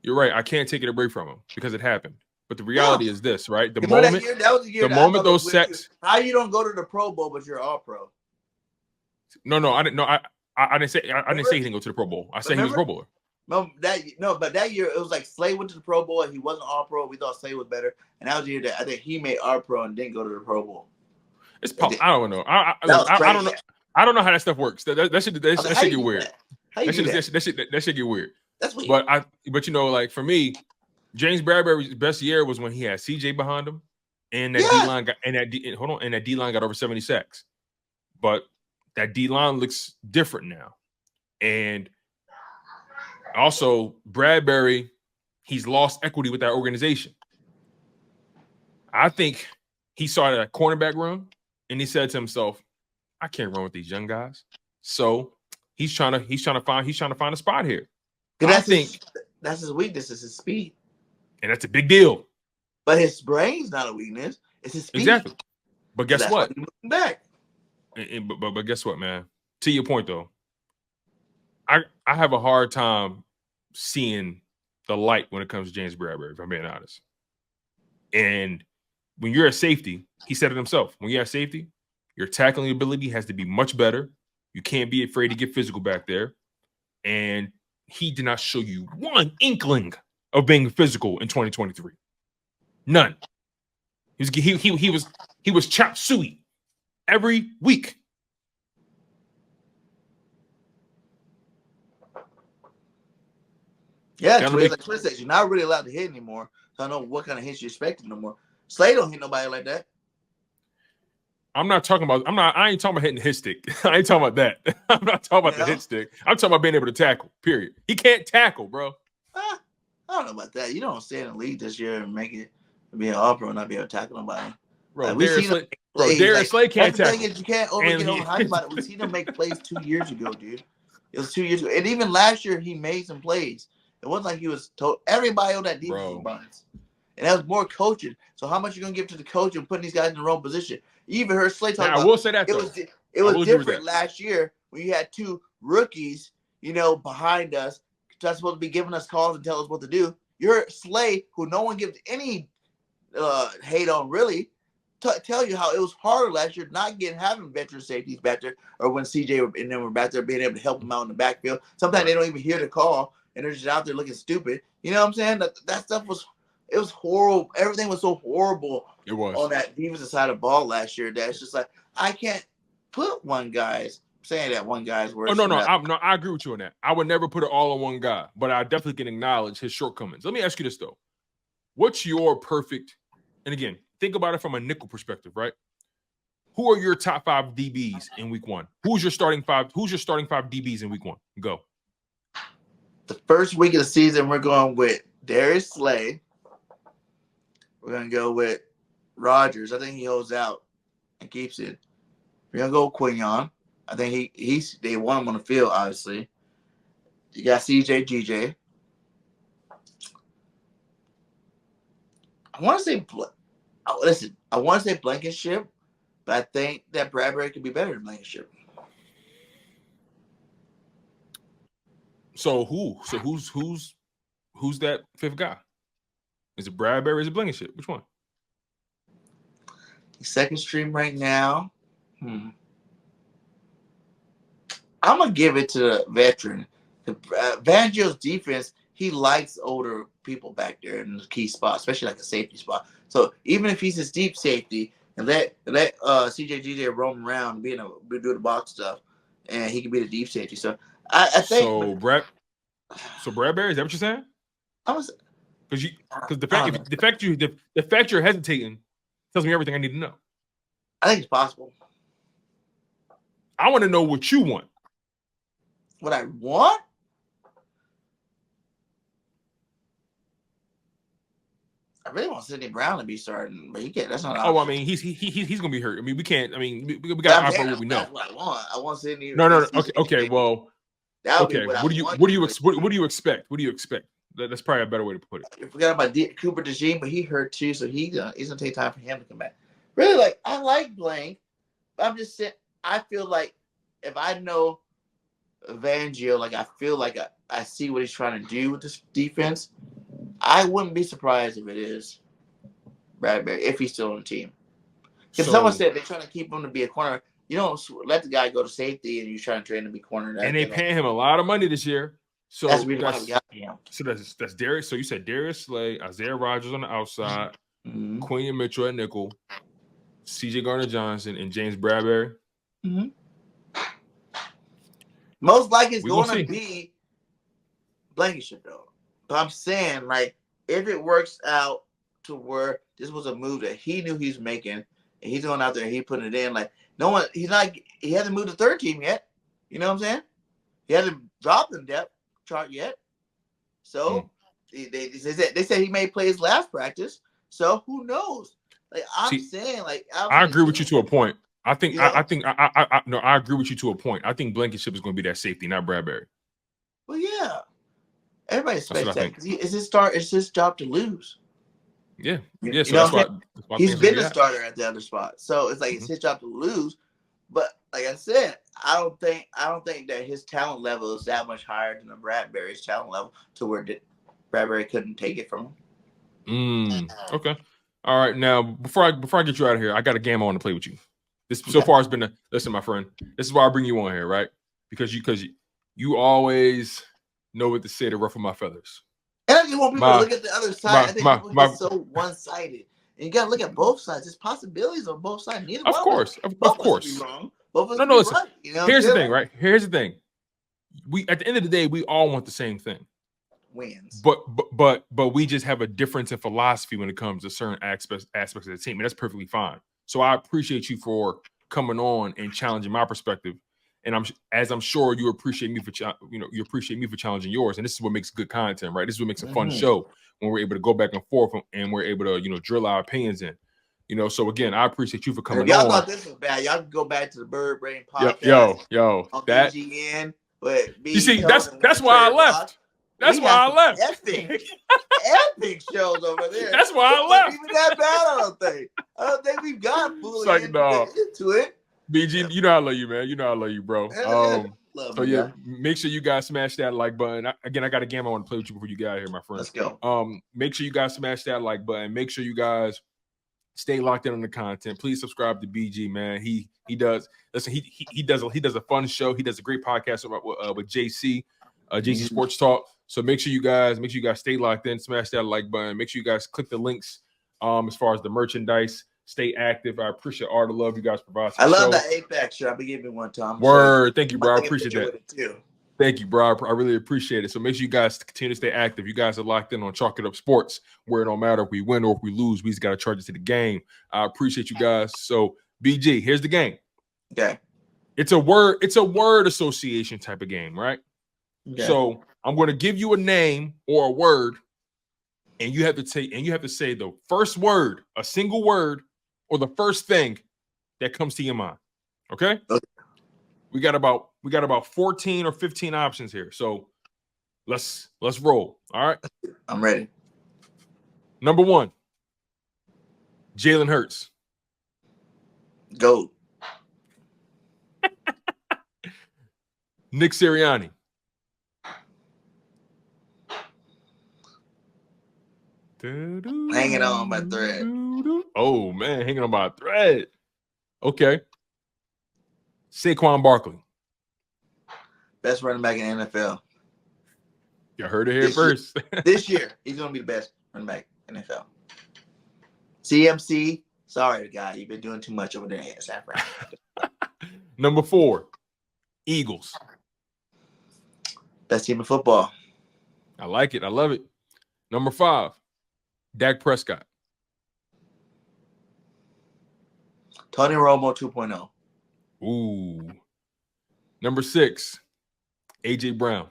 You're right. I can't take it away from him because it happened. But the reality is this, right? The moment those sacks. How you don't go to the Pro Bowl, but you're All Pro? No, I didn't. No, I didn't say. I didn't say he didn't go to the Pro Bowl. I said he was a Pro Bowler. But that year it was like Slay went to the Pro Bowl and he wasn't All Pro. We thought Slay was better, and that was the year that I think he made All Pro and didn't go to the Pro Bowl. It's I don't know. I don't know. I don't know how that stuff works. That should get weird. That should get weird. That's weird. But you know, like for me, James Bradbury's best year was when he had CJ behind him, and that D line got and that D line got over 70 sacks. But that D line looks different now, and also Bradbury, he's lost equity with that organization. I think he saw that cornerback room, and he said to himself, "I can't run with these young guys." So he's trying to find a spot here. I think that's his weakness is his speed, and that's a big deal. But his brain's not a weakness; it's his speed. Exactly. But guess what? Back. But guess what, man? To your point though, I have a hard time seeing the light when it comes to James Bradbury, if I'm being honest. And when you're a safety, he said it himself. When you're at safety, your tackling ability has to be much better. You can't be afraid to get physical back there. And he did not show you one inkling of being physical in 2023. None. He was chop suey every week. Yeah, you're not really allowed to hit anymore. So I don't know what kind of hits you're expecting no more. Slay don't hit nobody like that. I ain't talking about hitting his stick. I ain't talking about that. I'm not talking about the hit stick. I'm talking about being able to tackle, period. He can't tackle, bro. I don't know about that. You don't stay in the league this year and make it be an All-Pro and not be able to tackle nobody. Bro, Darius Slay can't tackle. The thing is, you can't get overhyped about it. We seen him make plays 2 years ago, dude. It was 2 years ago. And even last year, he made some plays. It wasn't like he was told. Everybody on that defense was buns. And that was more coaching. So how much you going to give to the coach and putting these guys in the wrong position? You even heard Slay talk about I will say that, it was different last year when you had two rookies, behind us, that's supposed to be giving us calls and tell us what to do. You're Slay, who no one gives any hate on, really, tell you how it was harder last year not having veteran safeties back there, or when CJ and them were back there being able to help them out in the backfield. Sometimes they don't even hear the call, and they're just out there looking stupid. You know what I'm saying? That stuff was horrible. Everything was so horrible. It was on that defensive side of the ball last year. That's just like, I can't put one guy's saying that one guy's worse. Oh no, I agree with you on that. I would never put it all on one guy, but I definitely can acknowledge his shortcomings. Let me ask you this though: what's your perfect? And again, think about it from a nickel perspective, right? Who are your top 5 DBs in week 1? Who's your starting 5 DBs in week 1? Go. The first week of the season, we're going with Darius Slay. We're gonna go with Rodgers. I think he holds out and keeps it. We're gonna go with Quinyon. I think they want him on the field, obviously. You got CJ, GJ. I want to say, I want to say Blankenship, but I think that Bradbury could be better than Blankenship. So who's that fifth guy? Is it Bradbury or is it Blankenship? Which one? Second stream right now. I'm gonna give it to the veteran. Fangio's defense, he likes older people back there in the key spot, especially like a safety spot. So even if he's his deep safety and let CJGJ roam around, do the box stuff, and he can be the deep safety. So I think. So Bradbury, is that what you're saying? Because the fact you're hesitating tells me everything I need to know. I think it's possible. I want to know what you want. What I want? I really want Sidney Brown to be starting, but he can't. That's not. I mean, he's gonna be hurt. I mean, we can't. I mean, we got to operate what we know. That's what I want. I want Sidney. No. Okay. Well. Okay. What do you expect? What do you expect? That's probably a better way to put it. You forgot about Cooper DeJean, but he hurt too, so he's gonna take time for him to come back. Really, like I like Blank, but I'm just saying. I feel like if I know Fangio, like I feel like I see what he's trying to do with this defense. I wouldn't be surprised if it is Bradbury if he's still on the team. Because someone said they're trying to keep him to be a corner. You don't let the guy go to safety and you're trying to train him to be corner. And they paying him a lot of money this year. So that's Darius. So you said Darius Slay, Isaiah Rodgers on the outside, Quinyon Mitchell at nickel, CJ Gardner-Johnson, and James Bradbury. Mm-hmm. Most likely it's going to be Blankenship though. But I'm saying, like, if it works out to where this was a move that he knew he was making, and he's going out there and he putting it in, like, he hasn't moved to third team yet. You know what I'm saying? He hasn't dropped the depth chart yet. So they said he may play his last practice. So who knows? Like I agree with you to a point. I agree with you to a point. I think Blankenship is going to be that safety, not Bradbury. Well, yeah. Everybody expects that because it's his job to lose. Yeah. So that's why he's been a starter at the other spot. So it's like it's his job to lose. But like I said, I don't think that his talent level is that much higher than Bradbury's talent level to where Bradbury couldn't take it from him. Okay. All right. Now before I get you out of here, I got a game I want to play with you. This so far has been listen, my friend. This is why I bring you on here, right? Because you always know what to say to ruffle my feathers. And I just want people to look at the other side. I think people get so one-sided. And you got to look at both sides. There's possibilities on both sides. Neither of course. Both of us be wrong. Both of us listen. right. You know here's the thing, right? Here's the thing. We at the end of the day, we all want the same thing. Wins. But we just have a difference in philosophy when it comes to certain aspects of the team, and that's perfectly fine. So I appreciate you for coming on and challenging my perspective. And I'm sure you appreciate me for challenging yours. And this is what makes good content, right? This is what makes a fun show when we're able to go back and forth and we're able to, drill our opinions in. So again, I appreciate you for coming on. Y'all thought this was bad. Y'all can go back to the Birdgang podcast. Yo, on BGN. But you see, that's why I left. That's why I left. Epic shows over there. That's why I left. Even that bad, I don't think we've got fully into it. BG, you know I love you, man. You know I love you, bro. Make sure you guys smash that like button. Again, I got a game I want to play with you before you get out of here, my friend. Let's go. Make sure you guys smash that like button. Make sure you guys stay locked in on the content. Please subscribe to BG, man. He does. Listen, he does a fun show. He does a great podcast with JC, JC Sports Talk. So make sure you guys stay locked in. Smash that like button. Make sure you guys click the links. As far as the merchandise. Stay active. I appreciate all the love you guys provide. I love that Apex shirt. I'll be giving one time. Word. Thank you, bro. I appreciate that. Too. Thank you, bro. I really appreciate it. So make sure you guys continue to stay active. You guys are locked in on Chalk It Up Sports, where it don't matter if we win or if we lose. We just got to charge it to the game. I appreciate you guys. So BG, here's the game. Okay. It's a word association type of game, right? Okay. So I'm going to give you a name or a word, and you have to say the first word, a single word, or the first thing that comes to your mind. Okay? We got about 14 or 15 options here. So let's roll. All right. I'm ready. Number 1, Jalen Hurts. Go. Nick Sirianni. Hanging on by thread. Oh man, hanging on by a thread. Okay. Saquon Barkley. Best running back in the NFL. You heard it here first. This year, he's gonna be the best running back in the NFL. CMC, sorry guy, you've been doing too much over there in San Fran. Number 4, Eagles. Best team in football. I like it. I love it. Number 5, Dak Prescott. Tony Romo 2.0. Ooh. Number 6, AJ Brown.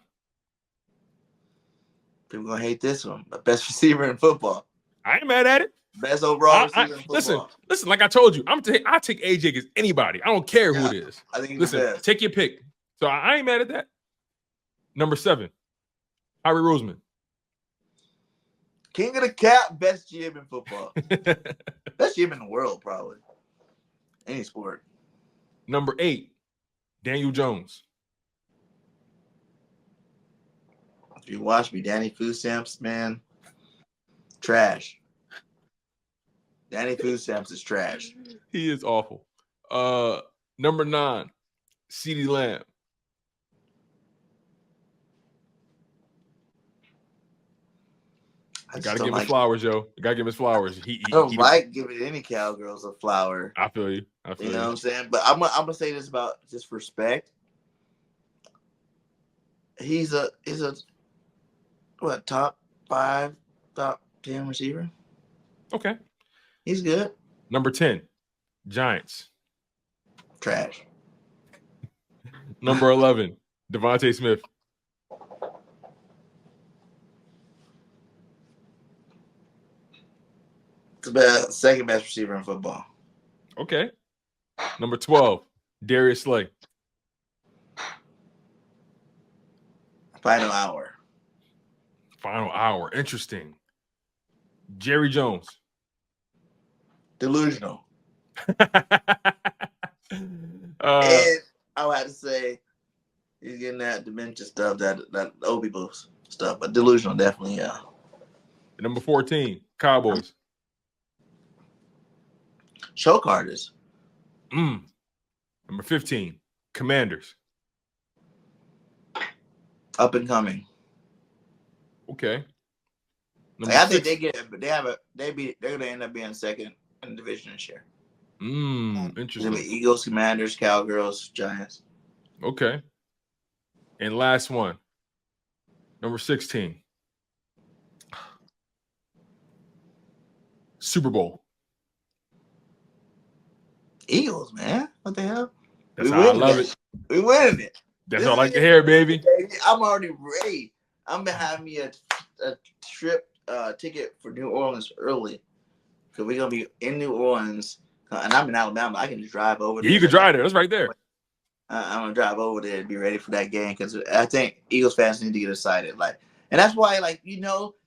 People gonna hate this one, but best receiver in football. I ain't mad at it. Best overall receiver in football. Listen. Like I told you, I'll take AJ against anybody. I don't care who it is. I think listen, the best. Take your pick. So I ain't mad at that. Number 7, Harry Roseman. King of the cap, best GM in football. Best GM in the world, probably. Any sport. Number 8, Daniel Jones. If you watch me, Danny Food Stamps, man, trash. Danny Food Stamps is trash. He is awful. Number 9, CeeDee Lamb. You gotta give him his flowers, yo. You gotta give him his flowers. I don't like giving any cowgirls a flower. I feel you. You know what I'm saying? But I'm gonna say this about just respect. He's a top 5, top 10 receiver. Okay. He's good. Number 10, Giants. Trash. Number 11, Devontae Smith. The second best receiver in football. Okay. Number 12, Darius Slay. Final hour. Final hour. Interesting. Jerry Jones. Delusional. And I would have to say he's getting that dementia stuff, that old people stuff, but delusional definitely, yeah. Number 14, Cowboys. Choke artist. Number 15, Commanders. Up and coming. Okay. I think they're gonna end up being second in the division this year. Interesting. Eagles, Commanders, Cowgirls, Giants. Okay. And last one, number 16, Super Bowl. Eagles, man. What the hell? That's how I love it. We winning it. That's all I like to hear, baby. I'm already ready. I'm gonna have me a trip ticket for New Orleans early, because we're gonna be in New Orleans, and I'm in Alabama. I can just drive over there. Yeah, you can drive there. That's right there. I'm gonna drive over there and be ready for that game, because I think Eagles fans need to get excited. And that's why, like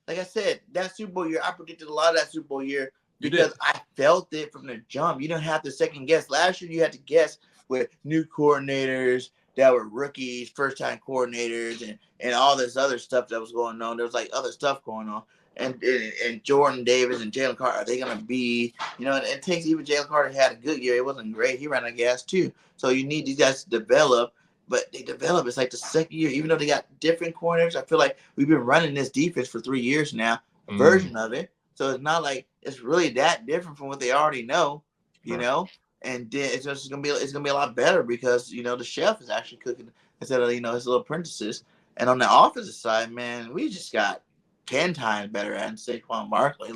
I said, that Super Bowl year, I predicted a lot of that Super Bowl year because I felt it from the jump. You don't have to second guess. Last year, you had to guess with new coordinators that were rookies, first-time coordinators, and all this other stuff that was going on. There was other stuff going on. And Jordan Davis and Jalen Carter, are they going to be, and it takes, even Jalen Carter had a good year. It wasn't great. He ran out of gas too. So you need these guys to develop, but they develop. It's like the second year, even though they got different corners. I feel like we've been running this defense for 3 years now, a version of it. So it's not like it's really that different from what they already know, and then it's just gonna be a lot better because the chef is actually cooking instead of his little apprentices. And on the offensive side, man, we just got 10 times better at Saquon Barkley.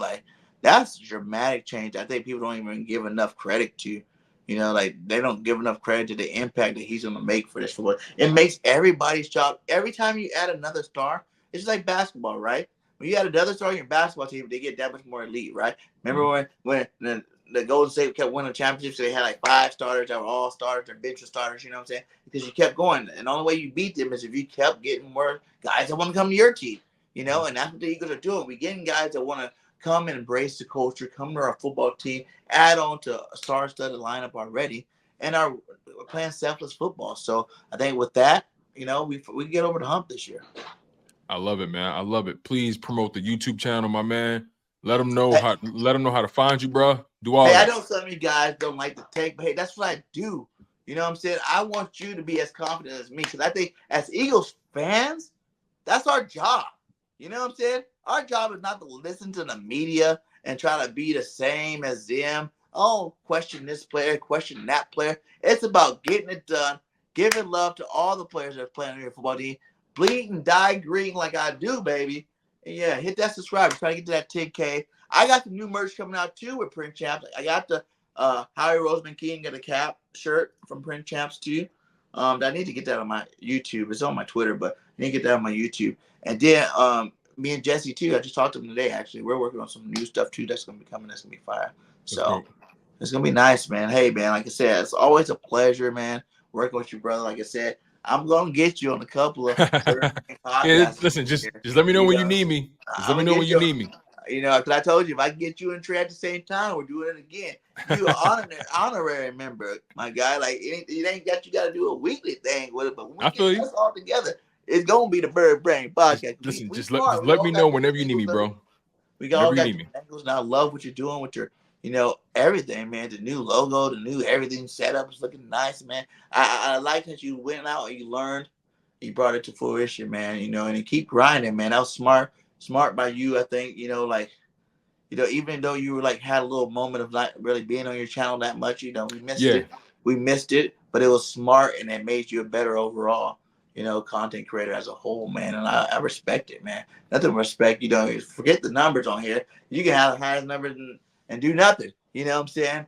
That's a dramatic change. I think people don't even give enough credit to. They don't give enough credit to the impact that he's gonna make for this football. It makes everybody's job. Every time you add another star, it's just like basketball, right? When you add another star in your basketball team, they get that much more elite, right? Remember when the Golden State kept winning championships. So they had like 5 starters that were all starters or bench starters. You know what I'm saying? Because you kept going, and the only way you beat them is if you kept getting more guys that want to come to your team. You know, and that's what the Eagles are doing. We're getting guys that want to come and embrace the culture, come to our football team, add on to a star-studded lineup already, and we're playing selfless football. So I think with that, you know, we get over the hump this year. I love it, man. I love it. Please promote the YouTube channel, my man. Let them know how to find you, bro. Do all that. I know some of you guys don't like the take, but hey, that's what I do. You know what I'm saying? I want you to be as confident as me because I think as Eagles fans, that's our job. You know what I'm saying? Our job is not to listen to the media and try to be the same as them. Oh, question this player, question that player. It's about getting it done, giving love to all the players that are playing on your football team, bleed and die green like I do, baby. And yeah, hit that subscribe. Try to get to that 10K. I got the new merch coming out too with Print Champs. I got the Howie Roseman King got a cap shirt from Print Champs too. I need to get that on my YouTube. It's on my Twitter, but I need to get that on my YouTube. And then me and Jesse too. I just talked to him today. Actually, we're working on some new stuff too. That's gonna be coming. That's gonna be fire. So it's gonna be nice, man. Hey, man. Like I said, it's always a pleasure, man, working with you, brother. Like I said, I'm gonna get you on a couple of podcasts. Listen, just let me know when you need me. Just let me know when you need me. You know, because I told you if I can get you and Trey at the same time, we're doing it again. You are honorary member, my guy. Like it ain't got you got to do a weekly thing with it, but when we get us all together, it's gonna be the Birdgang podcast. Just let me know whenever you need me, bro. We got all got the angles, and I love what you're doing with your, you know, everything, man. The new logo, the new everything setup is looking nice, man. I like that you went out and you learned, you brought it to fruition, man. You know, and you keep grinding, man. That was smart by you. I think, you know, like, you know, even though you were like had a little moment of not really being on your channel that much, you know, we missed it, but it was smart and it made you a better overall, you know, content creator as a whole, man. And I respect it, man. Nothing but respect. You know, forget the numbers on here. You can have the highest numbers and do nothing. You know what I'm saying?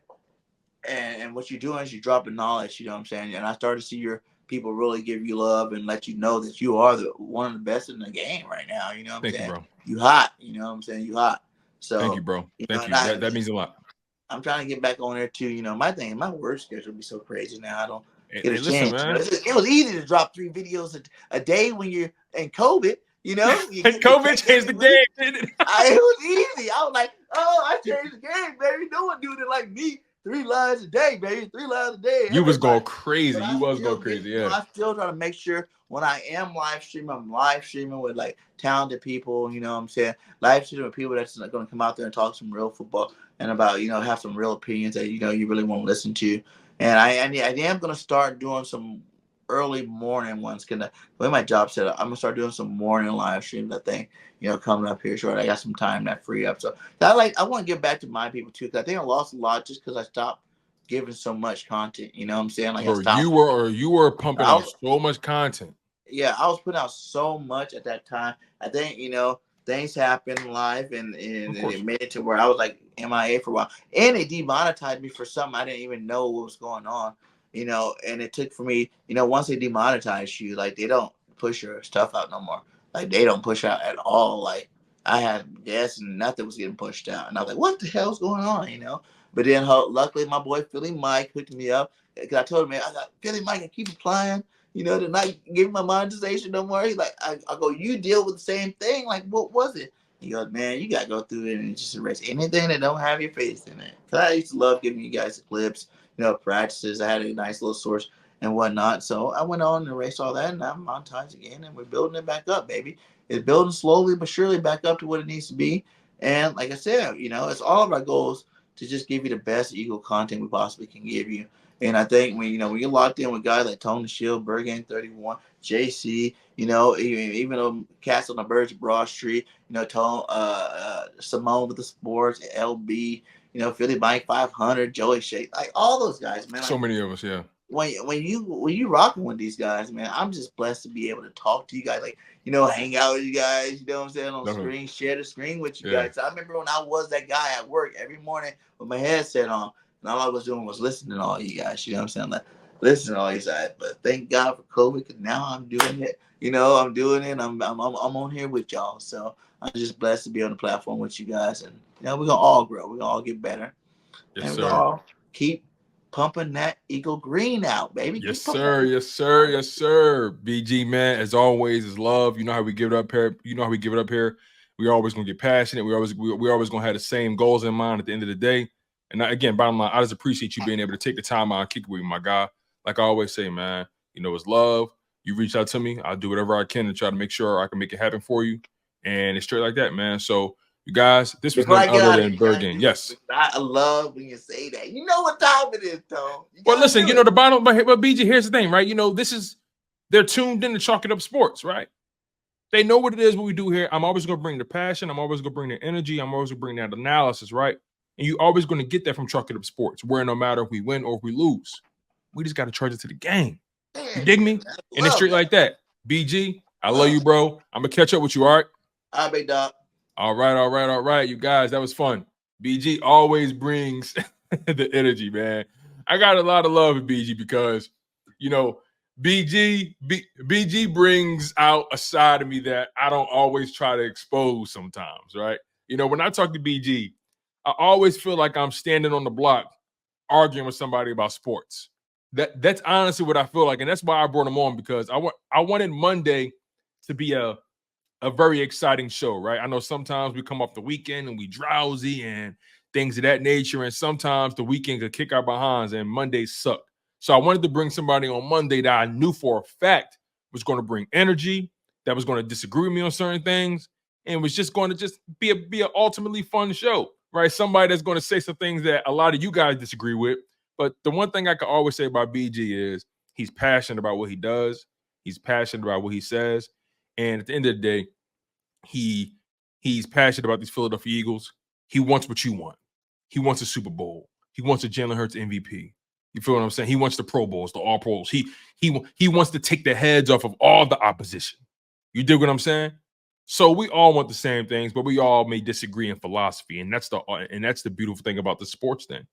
And what you're doing is you're dropping knowledge. You know what I'm saying? And I started to see your people really give you love and let you know that you are one of the best in the game right now. You know what I'm saying? Thank you, bro. You hot. You know what I'm saying? You hot. So thank you, bro. Thank you. That means a lot. I'm trying to get back on there too. You know, my work schedule be so crazy now. I don't get a listen, chance. Man. It was easy to drop 3 videos a day when you're in COVID. You know, COVID changed the game. It was easy. I was like, oh, I changed the game, baby. No one doing it like me. 3 lives a day, baby. 3 lives a day. You was going crazy. You was going crazy. Yeah. You know, I still try to make sure when I am live streaming, I'm live streaming with like talented people. You know what I'm saying? Live streaming with people that's going to come out there and talk some real football and about, you know, have some real opinions that, you know, you really want to listen to. And I am going to start doing some early morning ones. The way my job set up, I'm gonna start doing some morning live streams. I think, you know, coming up here short. I got some time that free up, so I want to give back to my people too, because I think I lost a lot just because I stopped giving so much content. You know what I'm saying? Like, you were pumping out so much content. Yeah, I was putting out so much at that time. I think, you know, things happened in life, and it made it to where I was like MIA for a while, and they demonetized me for something I didn't even know what was going on. You know, and it took for me, you know, once they demonetize you, like, they don't push your stuff out no more. Like, they don't push out at all. Like, I had guests and nothing was getting pushed out. And I was like, what the hell's going on, you know? But then, luckily, my boy Philly Mike hooked me up. Because I told him, man, I got Philly Mike, I keep applying, you know, to not give my monetization no more. He's like, I go, you deal with the same thing. Like, what was it? He goes, man, you got to go through it and just erase anything that don't have your face in it. Because I used to love giving you guys the clips, you know, practices. I had a nice little source and whatnot. So I went on and erased all that, and I'm monetized again, and we're building it back up, baby. It's building slowly but surely back up to what it needs to be. And like I said, you know, it's all of our goals to just give you the best Eagle content we possibly can give you. And I think when you're locked in with guys like Tone DeShields, Birdgang 31, JC, you know, even though cats on the Birds of Broad Street, you know, Tone, Simone with the sports, LB, you know, Philly Mike 500, Joey Shake, like all those guys, man. So many of us, yeah. When you rocking with these guys, man, I'm just blessed to be able to talk to you guys, like, you know, hang out with you guys, you know what I'm saying, on screen, share the screen with you guys. I remember when I was that guy at work every morning with my headset on, and all I was doing was listening to all you guys, you know what I'm saying, like, listening to all you guys. But thank God for COVID, because now I'm doing it, you know, I'm doing it, I'm on here with y'all, so I'm just blessed to be on the platform with you guys, and, you know, we're gonna all grow, we're gonna all get better. Yes, and sir. we all keep pumping that Eagle Green out, baby. Yes, Keep pumping. sir. Yes, sir. Yes, sir. BG, man, as always, is love. You know how we give it up here. You know how we give it up here. We're always gonna get passionate. We're always gonna have the same goals in mind at the end of the day. And again, bottom line, I just appreciate you being able to take the time out and kick it with me, my guy. Like I always say, man, you know, it's love. You reach out to me, I'll do whatever I can to try to make sure I can make it happen for you. And it's straight like that, man. So you guys, this was none other than Birdgang. Yes. I love when you say that. You know what time it is, Tone. Well, listen, you know, the bottom, but BG, here's the thing, right? You know, they're tuned in to Chalk It Up Sports, right? They know what it is, what we do here. I'm always going to bring the passion. I'm always going to bring the energy. I'm always going to bring that analysis, right? And you're always going to get that from Chalk It Up Sports, where no matter if we win or if we lose, we just got to charge it to the game. You dig me? And it's straight like that. BG, I love you, bro. I'm going to catch up with you, all right? All right, big dog. All right. You guys, that was fun. BG always brings the energy, man. I got a lot of love for BG because, you know, BG brings out a side of me that I don't always try to expose sometimes, right? You know, when I talk to BG, I always feel like I'm standing on the block arguing with somebody about sports. That's honestly what I feel like, and that's why I brought him on, because I wanted Monday to be a very exciting show, right? I know sometimes we come off the weekend and we drowsy and things of that nature, and sometimes the weekend could kick our behinds and Mondays suck. So I wanted to bring somebody on Monday that I knew for a fact was going to bring energy, that was going to disagree with me on certain things, and was just going to be an ultimately fun show, right? Somebody that's going to say some things that a lot of you guys disagree with. But the one thing I can always say about BG is he's passionate about what he does. He's passionate about what he says. And at the end of the day, he's passionate about these Philadelphia Eagles. He wants what you want. He wants a Super Bowl. He wants a Jalen Hurts MVP. You feel what I'm saying? He wants the Pro Bowls, the All Pros. He wants to take the heads off of all the opposition. You dig what I'm saying? So we all want the same things, but we all may disagree in philosophy, and that's the beautiful thing about the sports thing.